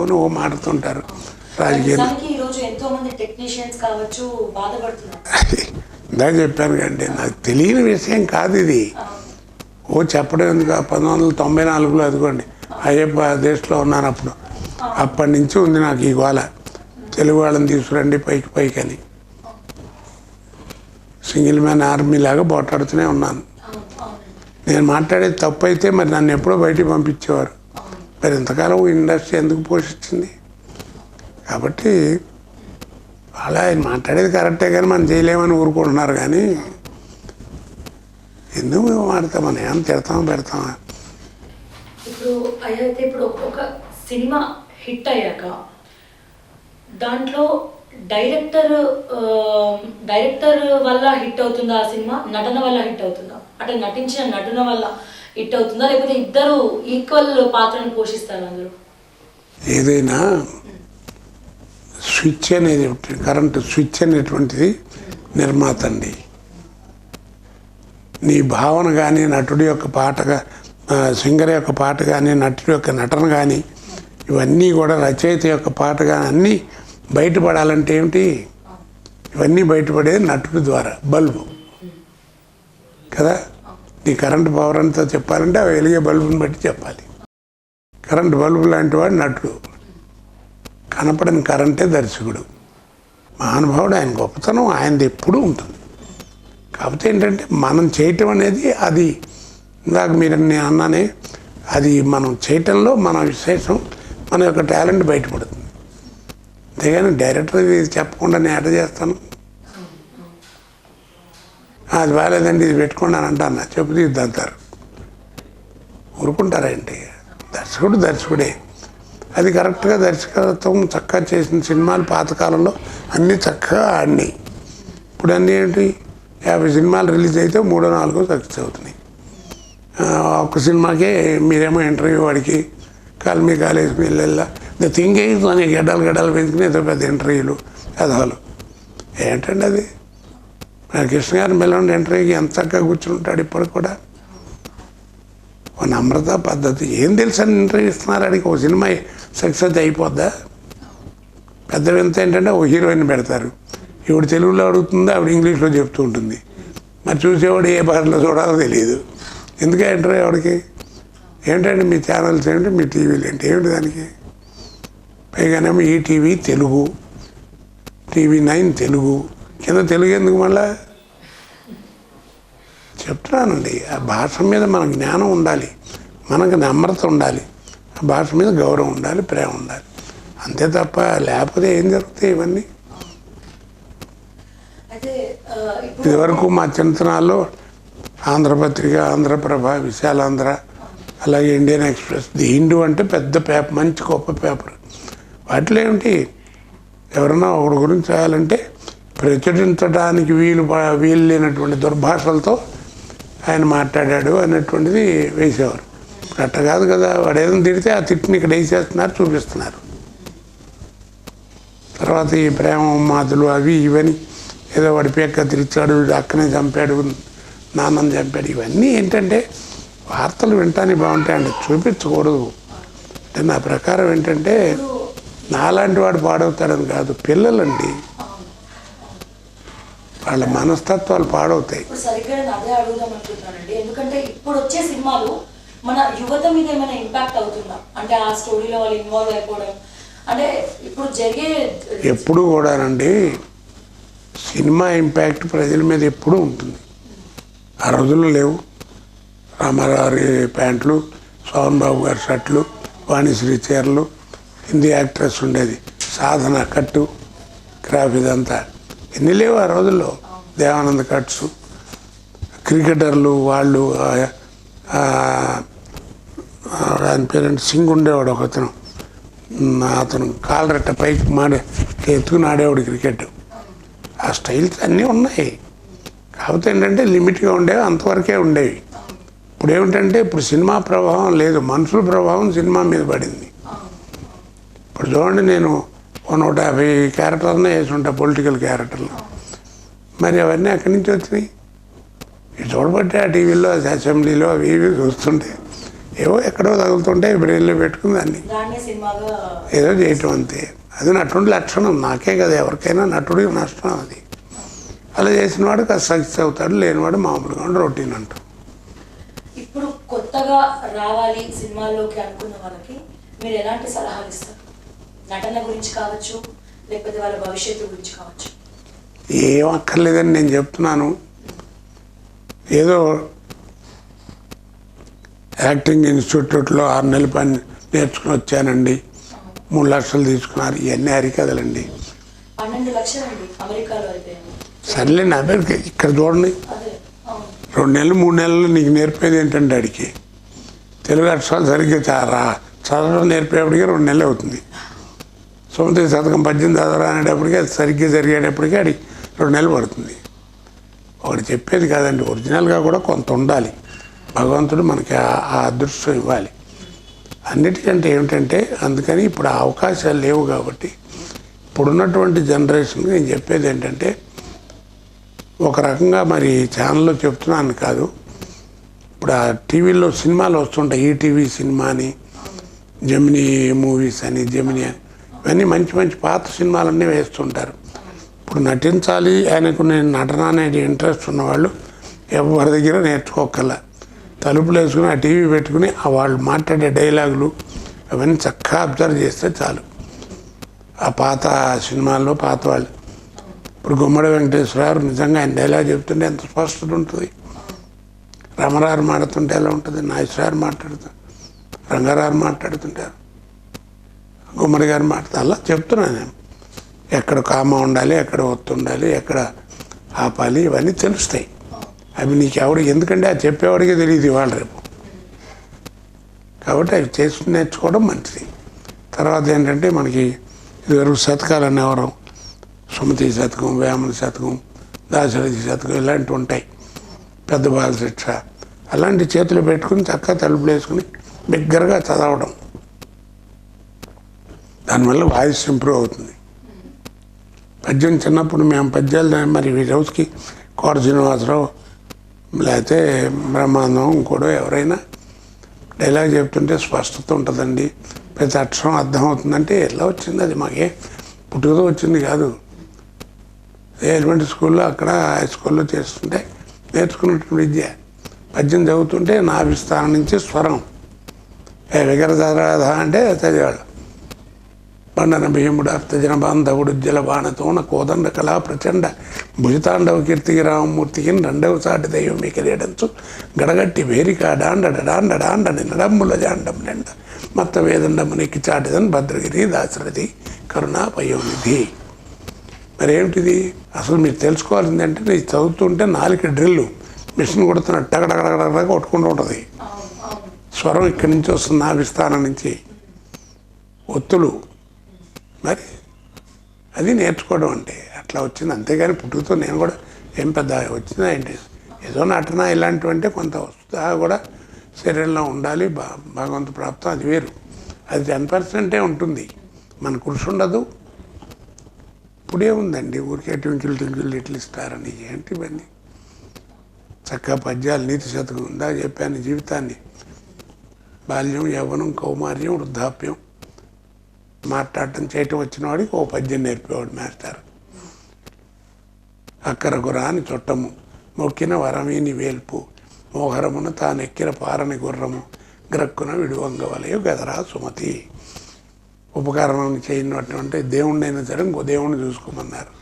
అని ఓ మాడుతుంటారు రాజకీయాలు. ఇందాక చెప్పాను కండి, నాకు తెలియని విషయం కాదు ఇది. ఓ చెప్పడం ఎందుకు, 1994లో అదిగోండి అయ్యప్ప దేశంలో ఉన్నాను అప్పుడు, అప్పటి నుంచి ఉంది నాకు ఈ గోల, తెలుగు వాళ్ళని తీసుకురండి పైకి అని. సింగిల్ మ్యాన్ ఆర్మీ లాగా పోట్లాడుతూనే ఉన్నాను. నేను మాట్లాడేది తప్పు అయితే మరి నన్ను ఎప్పుడో బయటికి పంపించేవారు. మరి ఇంతకాలం ఇండస్ట్రీ ఎందుకు పోషించింది? కాబట్టి అలా ఆయన మాట్లాడేది కరెక్టే, కానీ మనం చేయలేమని ఊరుకుంటున్నారు. కానీ ఎందుకు మేము మాడతామని ఏమన్నా తిడతామా పెడతామా? ఇప్పుడు ఒక సినిమా హిట్ అయ్యాక దాంట్లో డైరెక్టర్ వల్ల హిట్ అవుతుందా ఆ సినిమా, నటన వల్ల హిట్ అవుతుందా, అంటే నటించిన నటన వల్ల హిట్ అవుతుందా, లేకపోతే ఇద్దరు ఈక్వల్ పాత్రను పోషిస్తారు అందరూ? ఏదైనా స్విచ్ అనేది, కరెంటు స్విచ్ అనేటువంటిది నిర్మాత అండి. నీ భావన కానీ, నటుడి యొక్క పాటగా, సింగర్ యొక్క పాట కానీ, నటుడి యొక్క నటన కానీ, ఇవన్నీ కూడా రచయిత యొక్క పాట కానీ అన్నీ బయటపడాలంటే ఏమిటి? ఇవన్నీ బయటపడేది నటుడి ద్వారా, బల్బు కదా. నీ కరెంటు పవర్ అంతా చెప్పాలంటే అవి వెలిగే బల్బుని బట్టి చెప్పాలి. కరెంటు బల్బు లాంటి వాడు నటుడు, కనపడని కరెంటే దర్శకుడు. మహానుభావుడు, ఆయన గొప్పతనం ఆయనది ఎప్పుడూ ఉంటుంది. కాకపోతే ఏంటంటే మనం చేయటం అనేది, అది ఇందాక మీరు నేను అన్నానే, అది మనం చేయటంలో మన విశేషం, మన యొక్క టాలెంట్ బయటపడుతుంది. అంతేగాని డైరెక్టర్ ఇది చెప్పకుండా నేను ఎట చేస్తాను, అది బాగాలేదండి ఇది పెట్టుకోండి అని అంటాను, చెప్పు తీద్దంటారు, ఊరుకుంటారేంటి? దర్శకుడే. అది కరెక్ట్గా దర్శకత్వం చక్కగా చేసిన సినిమాలు పాతకాలంలో అన్నీ చక్కగా ఆడినాయి. ఇప్పుడు అన్నీ ఏంటి, 50 సినిమాలు రిలీజ్ అయితే 3-4 సక్సెస్ అవుతున్నాయి. ఒక్క సినిమాకే మీరేమో ఇంటర్వ్యూ వాడికి కాల్మీ కాలేజ్ వెళ్ళా ద థింగ్ ఈజ్ అని గడ్డలు పెంచుకుని ఏదో పెద్ద ఇంటర్వ్యూలు కథలు ఏంటండి అది. కృష్ణ గారిని పిల్లలు ఇంటర్వ్యూకి ఎంత చక్కగా కూర్చుంటాడు ఇప్పటికి కూడా. ఓ నమ్రత పద్ధతి ఏం తెలుసు అని ఇంటర్వ్యూ ఇస్తున్నారు. అడిగి ఒక సినిమా సక్సెస్ అయిపోద్దా? పెద్ద వింత ఏంటంటే ఓ హీరోయిన్ పెడతారు, ఇప్పుడు తెలుగులో అడుగుతుందో ఆవిడ ఇంగ్లీష్లో చెప్తూ ఉంటుంది. మరి చూసేవాడు ఏ భాషలో చూడాలో తెలియదు. ఎందుకే ఇంటర్వ్యూ ఆవిడకి? ఏంటంటే మీ ఛానల్స్ ఏంటి, మీ టీవీలు ఏంటి, ఏమిటి దానికి? పైగానేమో ఈటీవీ తెలుగు, TV9 తెలుగు, కింద తెలుగు ఎందుకు మళ్ళా? చెప్తున్నానండి, ఆ భాష మీద మనకు జ్ఞానం ఉండాలి, మనకు నమ్రత ఉండాలి, ఆ భాష మీద గౌరవం ఉండాలి, ప్రేమ ఉండాలి, అంతే తప్ప లేకపోతే ఏం జరుగుతాయి ఇవన్నీ? ఇదివరకు మా చిన్నతనాల్లో ఆంధ్రపత్రిక, ఆంధ్రప్రభ, విశాలాంధ్ర, అలాగే ఇండియన్ ఎక్స్ప్రెస్, ది హిందూ అంటే పెద్ద పేపర్, మంచి గొప్ప పేపర్. వాటిలో ఏమిటి, ఎవరన్నా ఒకరి గురించి రాయాలంటే ప్రచురించడానికి వీలు లేనటువంటి దుర్భాషలతో ఆయన మాట్లాడాడు అన్నటువంటిది వేసేవారు. ఇప్పుడు అట్ట కాదు కదా, వాడు ఏదైనా తిడితే ఆ తిట్టిని ఇక్కడ వేసేస్తున్నారు, చూపిస్తున్నారు. తర్వాత ఈ ప్రేమ మాతులు అవి ఇవని, ఏదో వాడి పేక తిరిచాడు, అక్కనే చంపాడు, నాన్నని చంపాడు, ఇవన్నీ ఏంటంటే వార్తలు వినటానికి బాగుంటాయండి, చూపించకూడదు. అంటే నా ప్రకారం ఏంటంటే నాలాంటి వాడు పాడవుతాడని కాదు, పిల్లలండి, వాళ్ళ మనస్తత్వాలు పాడవుతాయి. ఇప్పుడు సరిగ్గా అదే అడుగుదాం అనుకుంటున్నానండి, ఎందుకంటే ఇప్పుడు వచ్చే సినిమాలు మన యువత మీద ఏమైనా ఇంపాక్ట్ అవుతుందా? అంటే ఆ స్టోరీలో వాళ్ళు ఇన్వాల్వ్ అయిపోవడం, అంటే ఇప్పుడు జరిగే ఎప్పుడు కూడానండి సినిమా ఇంపాక్ట్ ప్రజల మీద ఎప్పుడూ ఉంటుంది. ఆ రోజుల్లో లేవు, రామారావు ప్యాంట్లు, సోహన్ బాబు గారి షర్ట్లు, వాణిశ్రీ చీరలు, హిందీ యాక్ట్రెస్ ఉండేది, సాధన కట్టు, క్రాఫ్, ఇదంతా ఎన్ని లేవు ఆ రోజుల్లో. దేవానంద్ కట్స్, క్రికెటర్లు వాళ్ళు, ఆయన పేరెంట్ సింగ్ ఉండేవాడు ఒకతను, అతను కాలరెట్ట పైకి ఎత్తుకుని ఆడేవాడు క్రికెట్. ఆ స్టైల్స్ అన్నీ ఉన్నాయి, కాకపోతే ఏంటంటే లిమిట్గా ఉండేవి, అంతవరకే ఉండేవి. ఇప్పుడు ఏమిటంటే ఇప్పుడు సినిమా ప్రభావం లేదు, మనుషుల ప్రభావం సినిమా మీద పడింది. ఇప్పుడు చూడండి, నేను 150 క్యారెక్టర్నే వేసి ఉంటా, పొలిటికల్ క్యారెక్టర్లు, మరి అవన్నీ అక్కడి నుంచి వచ్చినాయి. ఇవి చూడబట్టే ఆ టీవీలో, అసెంబ్లీలో అవి ఇవి చూస్తుంటే ఏవో ఎక్కడో తగులుతుంటే బ్రెయిన్లో పెట్టుకుని దాన్ని ఏదో చేయటం అంతే. అది నటుడి లక్షణం, నాకే కదా, ఎవరికైనా నటుడికి నష్టం అది. అలా చేసిన వాడు కాస్త సక్సెస్ అవుతాడు, లేనివాడు మామూలుగా రొటీన్ అంటాం. ఇప్పుడు కొత్తగా రావాలి సినిమాల్లోకి అనుకున్న వాళ్ళకి మీరు ఎలాంటి సలహాలు ఇస్తారు? నటన గురించి కావచ్చు, లేకపోతే వాళ్ళ భవిష్యత్తు గురించి కావచ్చు. ఏం అక్కర్లేదని నేను చెప్తున్నాను. ఏదో యాక్టింగ్ ఇన్స్టిట్యూట్లో 6 నెలల పని నేర్చుకుని వచ్చానండి, 3 లక్షలు తీసుకున్నారు, ఇవన్నీ అరికదలండి. 12 లక్షలండి అమెరికాలో అయితే. సర్లేండి, అమెరికా ఇక్కడ చూడండి, 2 నెలలు 3 నెలలు నీకు నేర్పేది ఏంటంటే అడిగి తెలుగు అక్షరాలు సరిగ్గా చదవడం నేర్పేప్పటికీ 2 నెలలు అవుతుంది. సముద్ర శతకం 18 చదవరా అనేటప్పటికీ అది సరిగ్గా జరిగేటప్పటికీ అడిగి 2 నెలలు పడుతుంది. ఒకటి చెప్పేది కాదండి, ఒరిజినల్గా కూడా కొంత ఉండాలి, భగవంతుడు మనకి ఆ అదృష్టం ఇవ్వాలి. అన్నిటికంటే ఏమిటంటే అందుకని ఇప్పుడు ఆ అవకాశాలు లేవు కాబట్టి ఇప్పుడున్నటువంటి జనరేషన్కి నేను చెప్పేది ఏంటంటే, ఒక రకంగా మరి ఛానల్లో చెప్తున్నాను కాదు, ఇప్పుడు ఆ టీవీలో సినిమాలు వస్తుంటాయి, ఈటీవీ సినిమా అని, జెమినీ మూవీస్ అని, జెమినీ అని, ఇవన్నీ మంచి మంచి పాత సినిమాలన్నీ వేస్తుంటారు. ఇప్పుడు నటించాలి ఆయనకు నేను నటన అనేది ఇంట్రెస్ట్ ఉన్నవాళ్ళు ఎవరి దగ్గర నేర్చుకోగల, తలుపులు వేసుకుని ఆ టీవీ పెట్టుకుని ఆ వాళ్ళు మాట్లాడే డైలాగులు అవన్నీ చక్కగా అబ్జర్వ్ చేస్తే చాలు. ఆ పాత సినిమాల్లో పాత వాళ్ళు, ఇప్పుడు గుమ్మడి వెంకటేశ్వరరావు నిజంగా ఆయన డైలాగ్ చెప్తుంటే ఎంత స్పష్టత ఉంటుంది, రామారావు మాట్లాడుతుంటే ఎలా ఉంటుంది, నాగేశ్వరరావు మాట్లాడుతారు, రంగారావు మాట్లాడుతుంటారు, గుమ్మడి గారు మాట్లాడుతారు, అలా చెప్తున్నాను నేను. ఎక్కడ కామ ఉండాలి, ఎక్కడ ఒత్తు ఉండాలి, ఎక్కడ ఆపాలి, ఇవన్నీ తెలుస్తాయి. అవి నీకు ఎవడు, ఎందుకంటే అది చెప్పేవాడికి తెలియదు ఇవాళ రేపు. కాబట్టి అవి చేసి నేర్చుకోవడం మంచిది. తర్వాత ఏంటంటే మనకి ఇదివరకు శతకాలు అనేవారం, సుమతి శతకం, వేమన శతకం, దాశరథి శతకం ఇలాంటివి ఉంటాయి, పెద్ద బాలశిక్ష, అలాంటి చేతులు పెట్టుకుని చక్కగా తలుపులు వేసుకుని బిగ్గరగా చదవడం, దానివల్ల వాయిస్ ఇంప్రూవ్ అవుతుంది. పద్యం చిన్నప్పుడు మేము పద్యాలు మరి రోజుకి కోట శ్రీనివాసరావు లేకపోతే బ్రహ్మాండం ఇంకోడో ఎవరైనా డైలాగ్ చెప్తుంటే స్పష్టత ఉంటుందండి, ప్రతి అక్షరం అర్థమవుతుందంటే ఎలా వచ్చింది, అది మాకే పుట్టుకతో వచ్చింది కాదు. ఎలిమెంటరీ స్కూల్లో అక్కడ హై స్కూల్లో చేస్తుంటే నేర్చుకున్నటువంటి విద్య. పద్యం చదువుతుంటే నాభిస్థానం నుంచి స్వరం విగరధరాధ అంటే చదివాడు. బండన భీముడు అర్థజన బాంధవుడు ఉజ్జల బాణతోన కోదండ కళా ప్రచండ భుజితాండవ కీర్తికి రామమూర్తికి రెండవ సాటి దైవం మీ కిరీడంచు గడగట్టి వేరిక డాండ నిన్నడమ్ముల జాండం నిండ మత్త వేదండమునికి చాటిదని భద్రగిరి దాశరథి కరుణా పయోనిధి. మరి ఏమిటిది అసలు మీరు తెలుసుకోవాల్సింది అంటే, నేను చదువుతుంటే 4 డ్రిల్లు మిషన్ కొడుతున్నట్టు టగడగడగడగా కొట్టుకుంటూ ఉంటుంది. స్వరం ఇక్కడి నుంచి వస్తుంది, నాభిస్థానం నుంచి ఒత్తులు. మరి అది నేర్చుకోవడం అంటే అట్లా వచ్చింది. అంతేగాని పుట్టుకతో నేను కూడా ఏం పెద్ద వచ్చిందా ఏంటి, ఏదో నటన ఇలాంటివంటే కొంత వస్తా కూడా శరీరంలో ఉండాలి. భగవంతు ప్రాప్తం అది వేరు. అది 10% ఉంటుంది, మన కృషి ఉండదు. ఇప్పుడే ఉందండి ఊరికే ట్వింకిల్ ఇట్లు ఇస్తారని. ఏంటి ఇవన్నీ చక్కగా పద్యాలు నీతి శతకం ఉందా చెప్పాను. జీవితాన్ని బాల్యం, యవ్వనం, కౌమార్యం, వృద్ధాప్యం మాట్లాడటం చేయటం వచ్చిన వాడికి ఓ పద్యం నేర్పేవాడు మాస్టర్. అక్కరకు రాని చుట్టము మొక్కిన వరమీని వేల్పు మోహరమున తానెక్కిన పారని గుర్రము గ్రక్కున విడువంగవలయు గదరా సుమతి. ఉపకారం చేయనటువంటి దేవుణ్ణైనా సరే ఇంకో దేవుణ్ణి చూసుకోమన్నారు.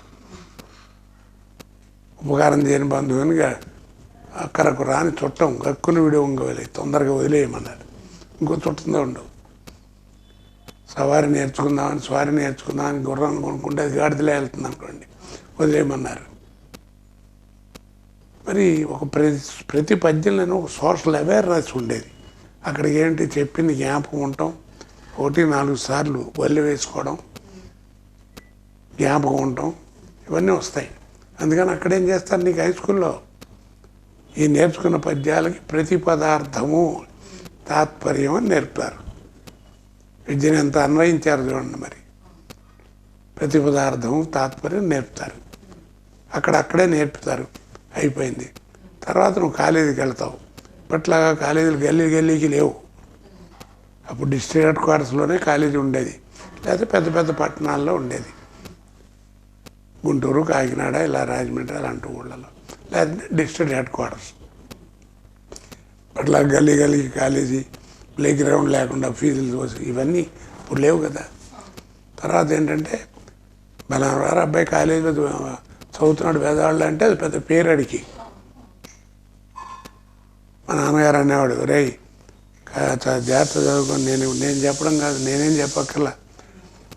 ఉపకారం చేయని బంధువునిగా అక్కరకు రాని చుట్టం గక్కున విడువంగవలే తొందరగా వదిలేయమన్నారు. ఇంకో చుట్టంతో ఉండవు. స్వారి నేర్చుకుందామని గుర్రాన్ని కొనుక్కుంటే అది గాడిదలే వెళ్తుంది అనుకోండి, వదిలేయమన్నారు. మరి ఒక ప్రతి పద్యంలోనూ ఒక సోషల్ అవేర్నెస్ ఉండేది. అక్కడికి ఏంటి చెప్పింది జ్ఞాపకం ఉండటం, 1-4 సార్లు వల్లి వేసుకోవడం, జ్ఞాపకం ఉండటం, ఇవన్నీ వస్తాయి. అందుకని అక్కడేం చేస్తారు, నీకు హై స్కూల్లో ఈ నేర్చుకున్న పద్యాలకి ప్రతి పదార్థము తాత్పర్యం అని నేర్పుతారు. విద్యను ఎంత అన్వయించారు చూడండి. మరి ప్రతి పదార్థము తాత్పర్యం నేర్పుతారు. అక్కడే నేర్పుతారు. అయిపోయింది. తర్వాత నువ్వు కాలేజీకి వెళ్తావు. ఇప్పట్లాగా కాలేజీలు గల్లీకి లేవు. అప్పుడు డిస్ట్రిక్ట్ హెడ్ క్వార్టర్స్లోనే కాలేజీ ఉండేది, లేకపోతే పెద్ద పెద్ద పట్టణాల్లో ఉండేది. గుంటూరు, కాకినాడ, ఇలా రాజమండ్రి అలాంటి ఊళ్ళలో, లేకపోతే డిస్ట్రిక్ట్ హెడ్ క్వార్టర్స్. అట్లా గల్లీకి కాలేజీ, ప్లే గ్రౌండ్ లేకుండా ఫీజులు తోసి ఇవన్నీ ఇప్పుడు లేవు కదా. తర్వాత ఏంటంటే బలవారు అబ్బాయి కాలేజీలో చదువుతున్నాడు పేదవాళ్ళు అంటే అది పెద్ద పేరడికి. మా నాన్నగారు అనేవాడు, రేయ్ జాగ్రత్త చదువుకొని నేను చెప్పడం కాదు, నేనేం చెప్పక్కర్లా.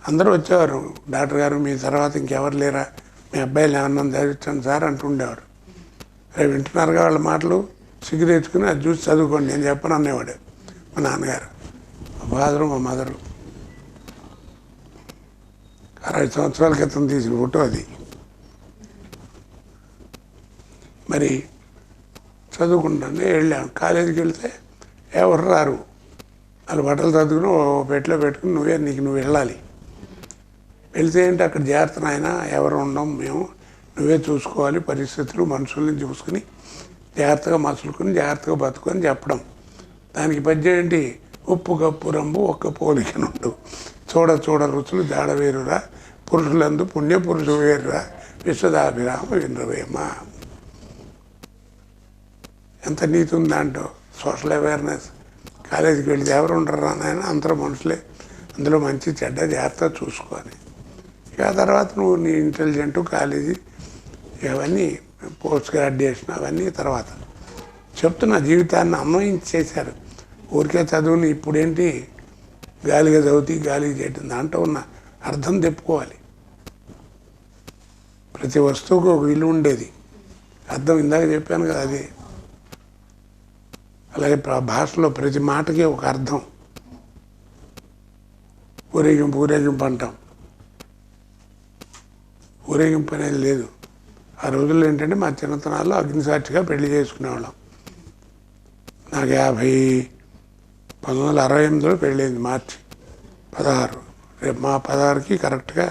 అందరూ వచ్చేవారు, డాక్టర్ గారు మీ తర్వాత ఇంకెవరు లేరా, మీ అబ్బాయిలు ఏమన్నా చదివించాను సార్ అంటుండేవాడు. రేపు వింటున్నారుగా వాళ్ళ మాటలు, సిగ్గు తెచ్చుకుని అది చూసి చదువుకోండి నేను చెప్పను అనేవాడు మా నాన్నగారు. మా ఫాదరు, మా మదరు 60 సంవత్సరాల క్రితం తీసిన ఫోటో అది. మరి చదువుకుంటానే వెళ్ళాము. కాలేజీకి వెళ్తే ఎవరు రారు. వాళ్ళు బట్టలు చదువుకుని ఓ పెట్టిలో పెట్టుకుని నువ్వు వెళ్ళాలి. వెళ్తే ఏంటి అక్కడ జాగ్రత్త నాయన, ఎవరు ఉండం మేము, నువ్వే చూసుకోవాలి పరిస్థితులు, మనుషుల్ని చూసుకుని జాగ్రత్తగా మసులుకుని జాగ్రత్తగా బతుకొని చెప్పడం. దానికి పద్యం ఏంటి, ఉప్పు కప్పు రంబు ఒక్క పోలికనుండు చూడ రుచులు జాడవేరురా పురుషులందు పుణ్యపురుషు వేరురా విశ్వదాభిరామ వినరవేమ. ఎంత నీతి ఉందంటో. Social awareness. కాలేజీకి వెళ్తే ఎవరు ఉండరు నాయన, అందరూ మనుషులే, అందులో మంచి చెడ్డ జాగ్రత్త చూసుకొని. ఇక ఆ తర్వాత నువ్వు నీ ఇంటెలిజెంట్ కాలేజీ ఇవన్నీ పోస్ట్ గ్రాడ్యుయేషన్ అవన్నీ తర్వాత చెప్తున్నా. జీవితాన్ని అన్వయించేశారు. ఊరికే చదువుని ఇప్పుడేంటి గాలిగా చదువుతీ గాలిగా చేయటం, దాంట్లో ఉన్న అర్థం తెప్పుకోవాలి. ప్రతి వస్తువుకు ఒక విలువ ఉండేది. అర్థం ఇందాక చెప్పాను కదా అది. అలాగే భాషలో ప్రతి మాటకి ఒక అర్థం. ఊరేగింపు అంటాం. ఊరేగింపు అనేది లేదు. ఆ రోజుల్లో ఏంటంటే మా చిన్నతనాల్లో అగ్నిసాక్షిగా పెళ్లి చేసుకునేవాళ్ళం. నాకు 1968లో పెళ్ళైంది, మార్చి 16. రేపు మా 16కి కరెక్ట్గా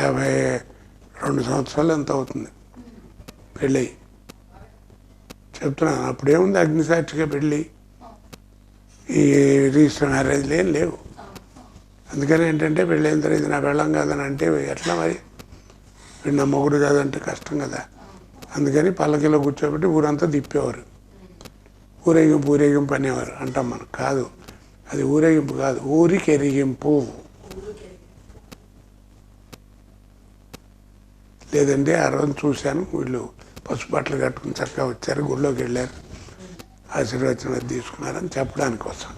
52 సంవత్సరాలు ఎంత అవుతుంది పెళ్ళి. చెప్తున్నాను, అప్పుడేముంది అగ్నిసాక్షిగా పెళ్ళి, ఈ రిజిస్టర్ మ్యారేజ్లు ఏం లేవు. అందుకని ఏంటంటే పెళ్ళైన తర్వాత ఇది నా పెళ్ళం కాదని అంటే ఎట్లా మరి, వీడు నా మొగుడు కాదంటే కష్టం కదా. అందుకని పల్లకిలో కూర్చోబెట్టి ఊరంతా తిప్పేవారు. ఊరేగింపు అనేవారు అంటాం మనం. కాదు, అది ఊరేగింపు కాదు, ఊరికి ఎరిగింపు. లేదంటే ఆ రోజు చూశాను, వీళ్ళు పసుపు బట్టలు కట్టుకుని చక్కగా వచ్చారు, గుళ్ళోకి వెళ్ళారు, ఆశీర్వచనం తీసుకున్నారని చెప్పడానికి కోసం.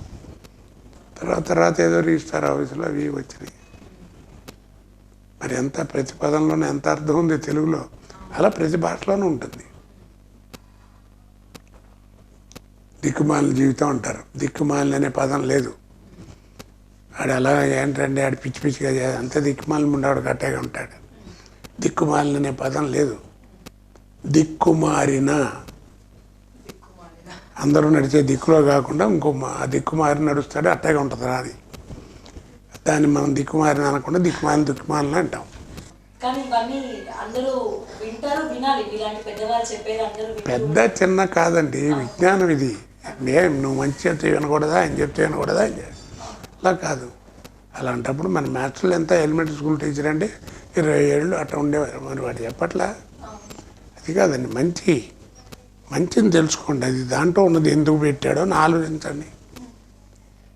తర్వాత ఏదో రిజిస్టర్ ఆఫీసులో అవి వచ్చినాయి. మరి ఎంత ప్రతి పదంలోనే ఎంత అర్థం ఉంది తెలుగులో, అలా ప్రతి భాషలోనూ ఉంటుంది. దిక్కుమాలిన జీవితం అంటారు. దిక్కుమాలిన అనే పదం లేదు. ఆడు అలా ఏంటంటే ఆడు పిచ్చి పిచ్చిగా అంతే దిక్కుమాలిన ఉండేవాడు కట్టేగా ఉంటాడు. దిక్కుమాలిన అనే పదం లేదు. దిక్కుమారిన, అందరూ నడిచే దిక్కులో కాకుండా ఇంకో ఆ దిక్కుమారి నడుస్తాడు అట్టగా ఉంటుందా అని. దాన్ని మనం దిక్కుమారిన అనకుండా దిక్కుమాలిన అంటాం. కానీ ఇవన్నీ అందరూ వింటారు, వినాలి. ఇలాంటి పెద్దవాళ్ళు చెప్పేది అందరూ పెద్ద చిన్న కాదండి, విజ్ఞానం ఇది. నువ్వు మంచి చెప్తే వినకూడదా, ఆయన చెప్తే వినకూడదా, అలా కాదు. అలాంటప్పుడు మన మ్యాథ్స్లో ఎంత ఎలిమెంటరీ స్కూల్ టీచర్ అంటే 20 ఏళ్ళు అట్లా ఉండేవారు. మరి వాడు చెప్పట్లా. అది కాదండి, మంచిని తెలుసుకోండి. అది దాంట్లో ఉన్నది ఎందుకు పెట్టాడో అని ఆలోచించండి.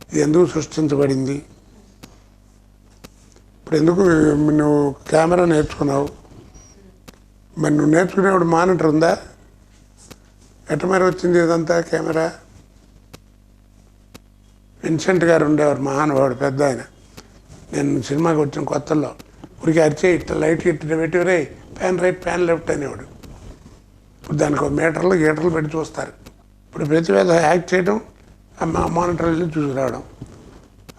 ఇది ఎందుకు సృష్టించబడింది. ఇప్పుడు ఎందుకు నువ్వు కెమెరా నేర్చుకున్నావు, మరి నువ్వు నేర్చుకునేవాడు మానిటర్ ఉందా? ఎట్ట మరి వచ్చింది ఇదంతా కెమెరా? విన్సెంట్ గారు ఉండేవారు, మహానుభావుడు, పెద్ద ఆయన. నేను సినిమాకి వచ్చిన కొత్తల్లో ఊరికి అరిచే ఇట్లా లైట్ ఇట్లా పెట్టివరే, ప్యాన్ రైట్ ప్యాన్ లెఫ్ట్ అనేవాడు. ఇప్పుడు దానికి మీటర్లు గీటర్లు పెట్టి చూస్తారు. ఇప్పుడు ప్రతివేద యాక్ట్ చేయడం, మానిటర్ వెళ్ళి చూసి రావడం.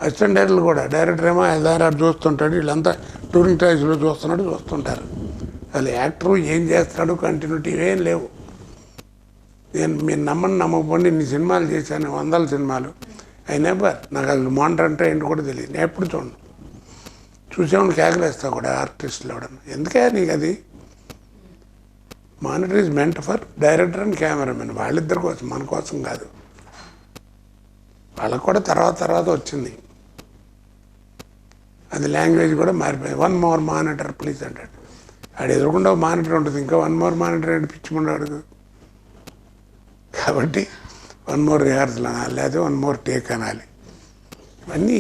అసిస్టెంట్ డైరెక్టర్లు కూడా, డైరెక్టర్ ఏమో ఎదారాడు చూస్తుంటాడు, వీళ్ళంతా టూరింగ్ ట్రాక్స్లో చూస్తుంటారు. అసలు యాక్టరు ఏం చేస్తాడు, కంటిన్యూటీ ఏం లేవు. మీరు నమ్మకపోండి, ఇన్ని సినిమాలు చేశాను, 100 సినిమాలు అయినా నాకు అసలు మానిటర్ అంటే ఏంటి కూడా తెలియదు. నేను ఎప్పుడు చూడను. చూసేవాడిని కేకలేస్తా కూడా ఆర్టిస్టులు ఎవడన్నా. ఎందుకే నీకు అది? Monitor is meant for director and cameraman, వాళ్ళిద్దరి కోసం, మన కోసం కాదు. వాళ్ళకు కూడా తర్వాత వచ్చింది. అది లాంగ్వేజ్ కూడా మారిపోయింది. 1 more మానిటర్ ప్లీజ్ అంటాడు. ఆడు ఎదురుకుండా మానిటర్ ఉంటుంది, ఇంకా 1 more మానిటర్ ఏంటి పిచ్చిమండాడు. కాబట్టి 1 more రిహార్సల్ అనాలి, లేదా 1 more టేక్ అనాలి. ఇవన్నీ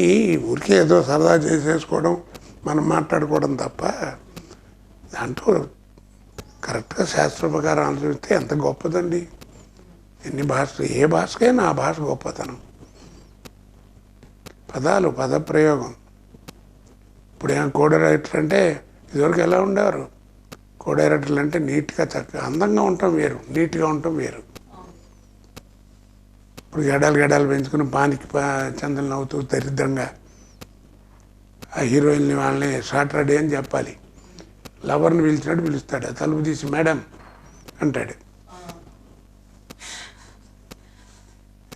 ఊరికే ఏదో సరదా చేసేసుకోవడం, మనం మాట్లాడుకోవడం తప్ప దాంట్లో కరెక్ట్గా శాస్త్ర ప్రకారం ఆలోచిస్తే ఎంత గొప్పదండి. ఎన్ని భాషలు, ఏ భాషకైనా ఆ భాష గొప్పతనం. పదాలు, పదప్రయోగం. ఇప్పుడు ఏమైనా కో డైరెక్టర్ అంటే ఇదివరకు ఎలా ఉండేవారు? కో డైరెక్టర్లు అంటే నీట్గా చక్కగా అందంగా ఉండటం వేరు, నీట్గా ఉండటం వేరు. ఇప్పుడు గడాలు పెంచుకుని పానికి చందలు నవ్వుతూ దరిద్రంగా ఆ హీరోయిన్ని వాళ్ళని సాటర్డే అని చెప్పాలి. లవర్ని పిలిచినట్టు పిలుస్తాడు, తలుపు తీసి మేడం అంటాడు.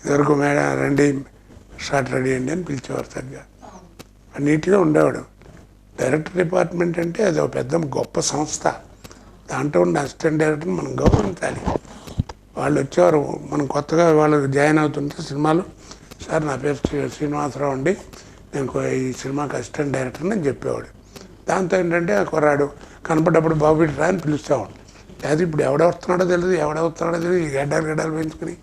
ఇదివరకు మేడం రండి సాటర్డే అండి అని పిలిచేవారు. తగ్గ నీట్గా ఉండేవాడు. డైరెక్టర్ డిపార్ట్మెంట్ అంటే అది ఒక పెద్ద గొప్ప సంస్థ. దాంట్లో ఉన్న అసిస్టెంట్ డైరెక్టర్ని మనం గౌరవించాలి. వాళ్ళు వచ్చేవారు, మనం కొత్తగా వాళ్ళు జాయిన్ అవుతుంటే సినిమాలు, సార్ నా పేరు శ్రీనివాసరావు అండి, నేను ఈ సినిమాకి అసిస్టెంట్ డైరెక్టర్ని అని చెప్పేవాడు. దాంతో ఏంటంటే కుర్రాడు కనపడ్డప్పుడు బాబు రా అని పిలుస్తావాడు. లేదా ఇప్పుడు ఎవడొస్తున్నాడో తెలియదు, ఈ గడ్డాలు పెంచుకుని.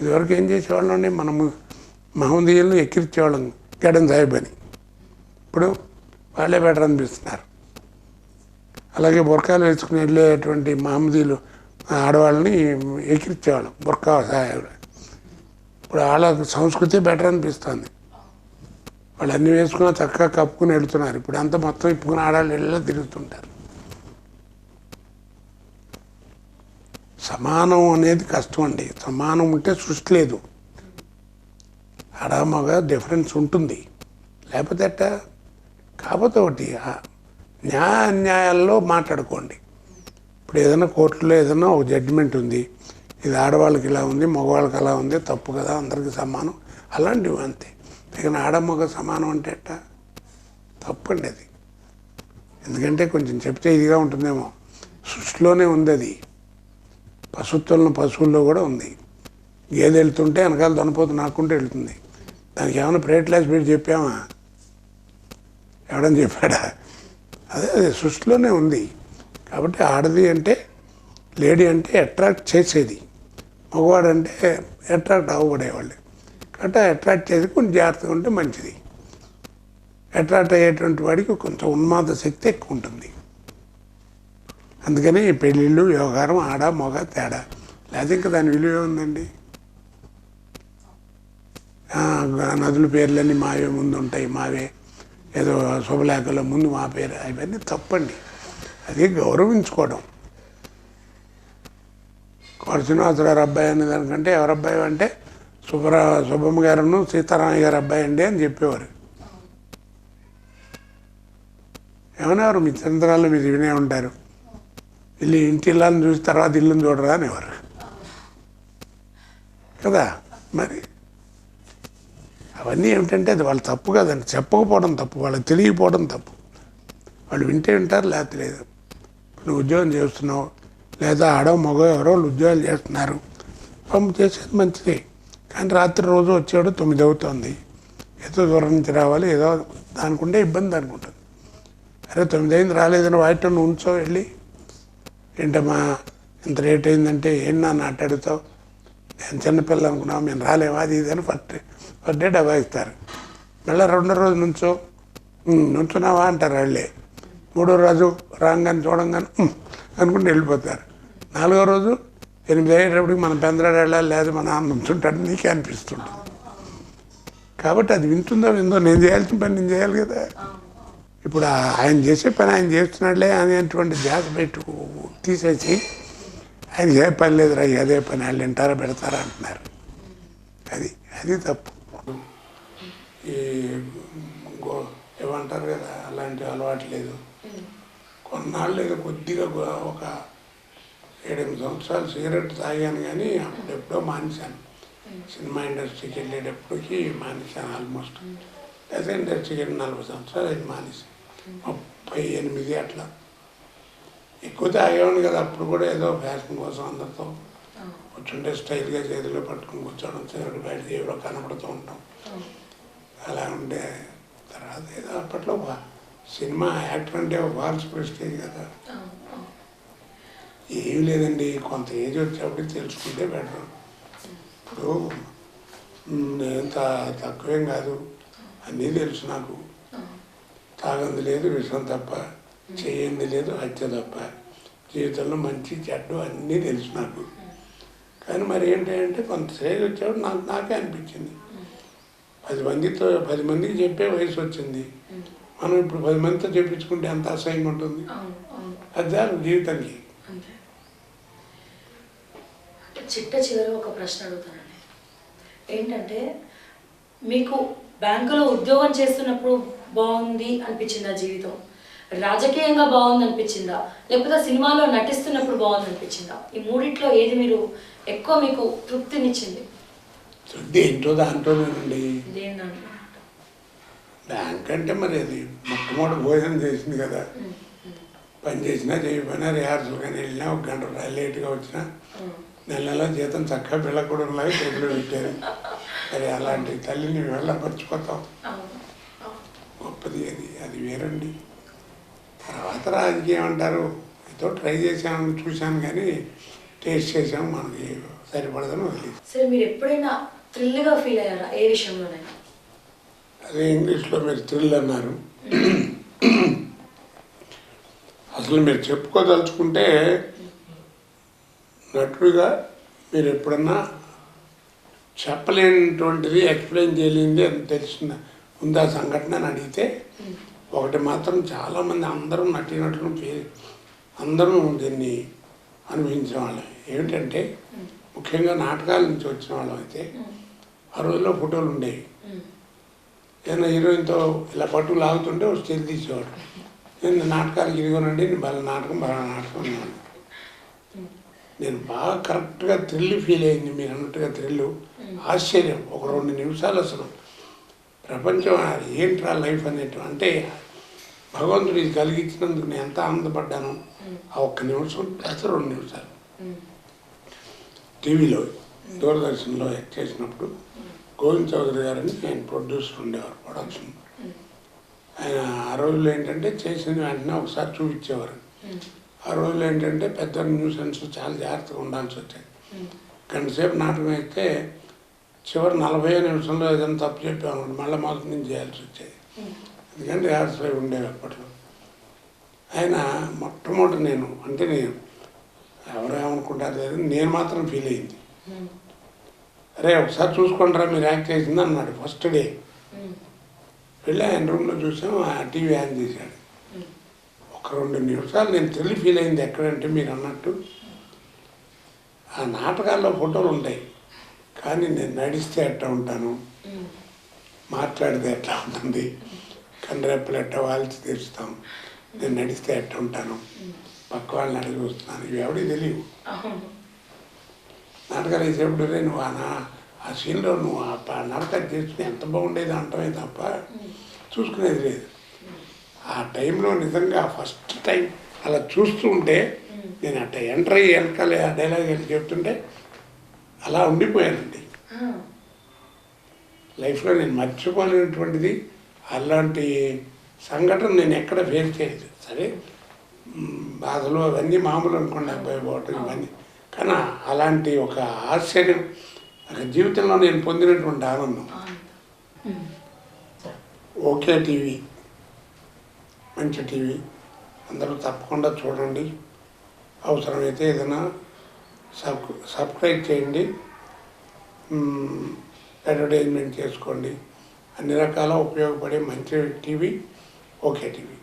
ఇదివరకు ఏం చేసేవాళ్ళం అండి, మనము మహమ్మదీయులను ఎక్కిరించేవాళ్ళం గడ్డం సాహిబ్ అని. ఇప్పుడు వాళ్ళే బెటర్ అనిపిస్తున్నారు. అలాగే బుర్కాలు వేసుకుని వెళ్ళేటువంటి మహమ్మదీయులు ఆడవాళ్ళని ఎక్కిరించేవాళ్ళం బుర్కా సాహిబ్. ఇప్పుడు వాళ్ళ సంస్కృతి బెటర్ అనిపిస్తుంది. వాళ్ళు అన్నీ వేసుకున్నా చక్కగా కప్పుకుని వెళ్తున్నారు. ఇప్పుడు అంతా మొత్తం ఇప్పుకుని ఆడవాళ్ళు వెళ్ళి తిరుగుతుంటారు. సమానం అనేది కష్టం అండి. సమానం ఉంటే సృష్టి లేదు. ఆడమగ డిఫరెన్స్ ఉంటుంది, లేకపోతే అట్ట. కాకపోతే ఒకటి న్యాయాల్లో మాట్లాడుకోండి. ఇప్పుడు ఏదైనా కోర్టులో ఏదైనా ఒక జడ్జిమెంట్ ఉంది, ఇది ఆడవాళ్ళకి ఇలా ఉంది, మగవాళ్ళకి అలా ఉంది, తప్పు కదా, అందరికీ సమానం, అలాంటివి అంతే. లేకపోతే ఆడమగ సమానం అంటే ఎట్ట? తప్పండి అది. ఎందుకంటే కొంచెం చెప్తే ఇదిగా ఉంటుందేమో, సృష్టిలోనే ఉంది అది. పశువుల్లో కూడా ఉంది. గేదె వెళ్తుంటే వెనకాల దొనపోతు నాకుంటూ వెళ్తుంది. దానికి ఏమైనా ప్లేట్ పెట్టి చెప్పామా? ఎవడని చెప్పాడా? అదే సృష్టిలోనే ఉంది. కాబట్టి ఆడది అంటే, లేడీ అంటే అట్రాక్ట్ చేసేది, మగవాడు అంటే అట్రాక్ట్ అవ్వబడేవాళ్ళు. అట్లా అట్రాక్ట్ చేసి కొంచెం జాగ్రత్తగా ఉంటే మంచిది. అట్రాక్ట్ అయ్యేటువంటి వాడికి కొంచెం ఉన్మాద శక్తి ఎక్కువ ఉంటుంది. అందుకని పెళ్ళిళ్ళు వ్యవహారం ఆడ మగ తేడా, లేదా ఇంకా దాని విలువ ఉందండి. నదుల పేర్లన్నీ మావే ముందు ఉంటాయి, మావే ఏదో శుభలేఖలో ముందు మా పేరు, అవన్నీ తప్పండి. అది గౌరవించుకోవడం. కోట శ్రీనివాసరావు అబ్బాయి అనే దానికంటే ఎవరి అబ్బాయి అంటే సుబ్బమ్మ గారును సీతారామయ్య గారు అబ్బాయి అండి అని చెప్పేవారు. ఏమనేవారు, మీ చంద్రాల్లో మీరు వినే ఉంటారు, వెళ్ళి ఇంటి ఇళ్ళని చూసి తర్వాత ఇల్లుని చూడరా అనేవారు కదా. మరి అవన్నీ ఏమిటంటే అది వాళ్ళ తప్పు కదండి, చెప్పకపోవడం తప్పు, వాళ్ళకి తెలియకపోవడం తప్పు. వాళ్ళు వింటే వింటారు, లేకపోతే లేదు. నువ్వు ఉద్యోగం చేస్తున్నావు, లేదా ఆడో మగ ఎవరో వాళ్ళు ఉద్యోగాలు చేస్తున్నారు, పంపు చేసేది మంచిదే. కానీ రాత్రి రోజు వచ్చాడు 9 అవుతుంది, ఏదో దూరం నుంచి రావాలి, ఏదో దానికుంటే ఇబ్బంది అనుకుంటుంది. అరే 9 అయింది రాలేదని వాటితో ఉంచో వెళ్ళి, ఏంటమ్మా ఇంత రేట్ అయిందంటే ఏం నాన్న అట్ట అడుగుతావు, నేను చిన్నపిల్ల అనుకున్నావు, మేము రాలేమా అది ఇది అని ఫస్ట్ డే డబ్బా ఇస్తారు. మళ్ళీ 2వ రోజు నుంచున్నావా అంటారు వాళ్ళే. 3వ రోజు రాగానే చూడంగానే అనుకుంటూ వెళ్ళిపోతారు. 4వ రోజు 8 అయ్యేటప్పటికి మనం పెందరాడు వెళ్ళాలి, లేదా మన నుంచుంటాడు నీకే అనిపిస్తుంటుంది. కాబట్టి అది విందో నేను చేయాల్సిన పని నేను చేయాలి కదా. ఇప్పుడు ఆయన చేసే పని ఆయన చేస్తున్నాడులే అనేటువంటి ధ్యాస తీసేసి ఆయన ఏ పని లేదురా అదే పని, వాళ్ళు వింటారా పెడతారా అంటున్నారు. అది తప్పు. ఈ ఏమంటారు కదా, అలాంటి అలవాటు లేదు. కొన్నాళ్ళు ఏదో కొద్దిగా ఒక 7-8 సంవత్సరాలు సిగరెట్ తాగాను, కానీ అప్పుడెప్పుడో మానేశాను. సినిమా ఇండస్ట్రీకి వెళ్ళేటప్పటికి మానేశాను. ఆల్మోస్ట్ లేదా ఇండస్ట్రీకి వెళ్ళి 40 సంవత్సరాలు అది మానేశాను. 38 అట్లా. ఎక్కువ తాగేవాడిని కదా అప్పుడు కూడా, ఏదో ఫ్యాషన్ కోసం అందరితో కూర్చుంటే స్టైల్గా చేతిలో పట్టుకుని కూర్చోవడం, సిగరెట్ బయట ఎవరో కనపడుతూ ఉంటాం, అలా ఉండే. తర్వాత ఏదో అప్పట్లో సినిమా యాక్టర్ అంటే ఒక ఫాల్స్ ప్రెస్టేజ్ కదా. ఏమీ లేదండి, కొంత ఏజ్ వచ్చేప్పటికి తెలుసుకుంటే బెటర్. ఇప్పుడు నేను తక్కువేం కాదు, అన్నీ తెలుసు నాకు. తాగంది లేదు విషం తప్ప, చేయంది లేదు హత్య తప్ప, జీవితంలో మంచి చెడ్డు అన్నీ తెలుసు నాకు. కానీ మరి ఏంటంటే కొంత స్టేజ్ వచ్చేప్పుడు నాకే అనిపించింది, 10 మందికి చెప్పే వయసు వచ్చింది. మనం ఇప్పుడు 10 మందితో చెప్పించుకుంటే ఎంత అసహ్యంగా ఉంటుంది. అది జీవితానికి. చివరి ఒక ప్రశ్న అడుగుతానండి. ఏంటంటే మీకు బ్యాంకులో ఉద్యోగం చేస్తున్నప్పుడు బాగుంది అనిపించిందా జీవితం, రాజకీయంగా బాగుంది అనిపించిందా, లేకపోతే సినిమాలో నటిస్తున్నప్పుడు బాగుంది అనిపించిందా? ఈ మూడిట్లో ఏది మీరు ఎక్కువ మీకు తృప్తినిచ్చింది? దేంటో దాంట్లోనేనండి. దేని బ్యాంక్ అంటే మరి అది మొట్టమొదటి భోజనం చేసింది కదా. పని చేసినా చేయకపోయినా రిహార్సల్ కానీ వెళ్ళినా 1 గంట లేట్గా వచ్చినా నెల జీతం చక్కగా పిల్లకూడలాగా చేతిలో పెట్టారు. మరి అలాంటి తల్లిని వెళ్ళపరుచుకోతాం, గొప్పది అది వేరండి. తర్వాత రాజకీయం అంటారు, ఏదో ట్రై చేసాము చూశాను కానీ టేస్ట్ చేసాము, మనకి సరిపడదని వదిలేదు. సరే, మీరు ఎప్పుడైనా థ్రిల్గా ఫీల్ అయ్యారా ఏ విషయంలోనైనా? అదే ఇంగ్లీష్లో మీరు థ్రిల్ అన్నారు. అసలు మీరు చెప్పుకోదలుచుకుంటే నటుడిగా మీరు ఎప్పుడన్నా చెప్పలేనటువంటిది, ఎక్స్ప్లెయిన్ చేయలేనిది అని తెలిసిన ఉందా సంఘటన అని అడిగితే ఒకటి మాత్రం చాలామంది అందరూ నటినట్లు అందరూ దీన్ని అనుభవించే వాళ్ళం. ఏమిటంటే ముఖ్యంగా నాటకాల నుంచి వచ్చిన వాళ్ళం అయితే ఆ రోజుల్లో ఫోటోలు ఉండేవి. ఏదైనా హీరోయిన్తో ఇలా పట్టు లాగుతుంటే ఒక స్టిల్ తీసేవాడు. నేను నాటకానికి ఇదిగోనండి, నేను బాగా నాటకం అనేవాడు. నేను బాగా కరెక్ట్గా థ్రిల్ ఫీల్ అయింది, మీరు అన్నట్టుగా థ్రిల్, ఆశ్చర్యం. ఒక 2 నిమిషాలు అసలు ప్రపంచం ఏంట్రా లైఫ్ అనేటు, అంటే భగవంతుడు ఇది కలిగించినందుకు నేను ఎంత ఆనందపడ్డాను. ఆ 1 నిమిషం అసలు 2 నిమిషాలు టీవీలో దూరదర్శన్లో యాక్ట్ చేసినప్పుడు గోవింద్ చౌదరి గారని ఆయన ప్రొడ్యూసర్ ఉండేవారు, ప్రొడక్షన్. ఆయన ఆ రోజుల్లో ఏంటంటే చేసిన వెంటనే ఒకసారి చూపించేవారు. ఆ రోజుల్లో ఏంటంటే పెద్ద న్యూసెన్స్ చాలా జాగ్రత్తగా ఉండాల్సి వచ్చేది. గంట సేపు నాటకం అయితే చివరి 40 నిమిషంలో ఏదైనా తప్పు చెప్పామన్నమాట మళ్ళీ మొదటి నుంచి చేయాల్సి వచ్చేది. ఎందుకంటే రిహార్సల్ అవి ఉండేవి అప్పట్లో. ఆయన మొట్టమొదటి నేను ఎవరేమనుకుంటారు లేదు, నేను మాత్రం ఫీల్ అయింది. అరే ఒకసారి చూసుకుంటారా మీరు యాక్ట్ చేసింది అన్నాడు ఫస్ట్ డే. వెళ్ళి ఆయన రూమ్లో చూసాం, ఆ టీవీ ఆన్ చేశాడు. ఒక 2 నిమిషాలు నేను థ్రిల్ ఫీల్ అయింది. ఎక్కడంటే మీరు అన్నట్టు ఆ నాటకాల్లో ఫోటోలు ఉంటాయి, కానీ నేను నడిస్తే ఎట్లా ఉంటాను, మాట్లాడితే ఎట్లా ఉంటుంది, కన్రెప్పలు ఎట్లా వాల్చి తెరుస్తాం, నేను నడిస్తే ఎట్లా ఉంటాను, పక్క వాళ్ళని అడిగి వస్తున్నాను, ఇవి ఎవరికి తెలియవు. నాటకాలు వేసేప్పుడు నువ్వు ఆ సీన్లో నువ్వు ఆ నడక చేసుకుని ఎంత బాగుండేది అంటమే తప్ప చూసుకునేది లేదు. ఆ టైంలో నిజంగా ఫస్ట్ టైం అలా చూస్తూ ఉంటే నేను అట్లా ఎంటర్ అయ్యి వెనకాల ఆ డైలాగ్ వెళ్ళి చెప్తుంటే అలా ఉండిపోయానండి. లైఫ్లో నేను మర్చిపోలేనటువంటిది అలాంటి సంఘటన నేను ఎక్కడ ఫేస్ చేయలేదు. సరే బాధలు అవన్నీ మామూలు అనుకోండి, అబ్బాయి పోవటం ఇవన్నీ, కానీ అలాంటి ఒక ఆశ్చర్యం ఒక జీవితంలో నేను పొందినటువంటి ఆనందం. ఓకే టీవీ మంచి టీవీ, అందరూ తప్పకుండా చూడండి. అవసరమైతే ఏదైనా సబ్స్క్రైబ్ చేయండి, అడ్వర్టైజ్మెంట్ చేసుకోండి. అన్ని రకాల ఉపయోగపడే మంచి టీవీ ఓకే టీవీ.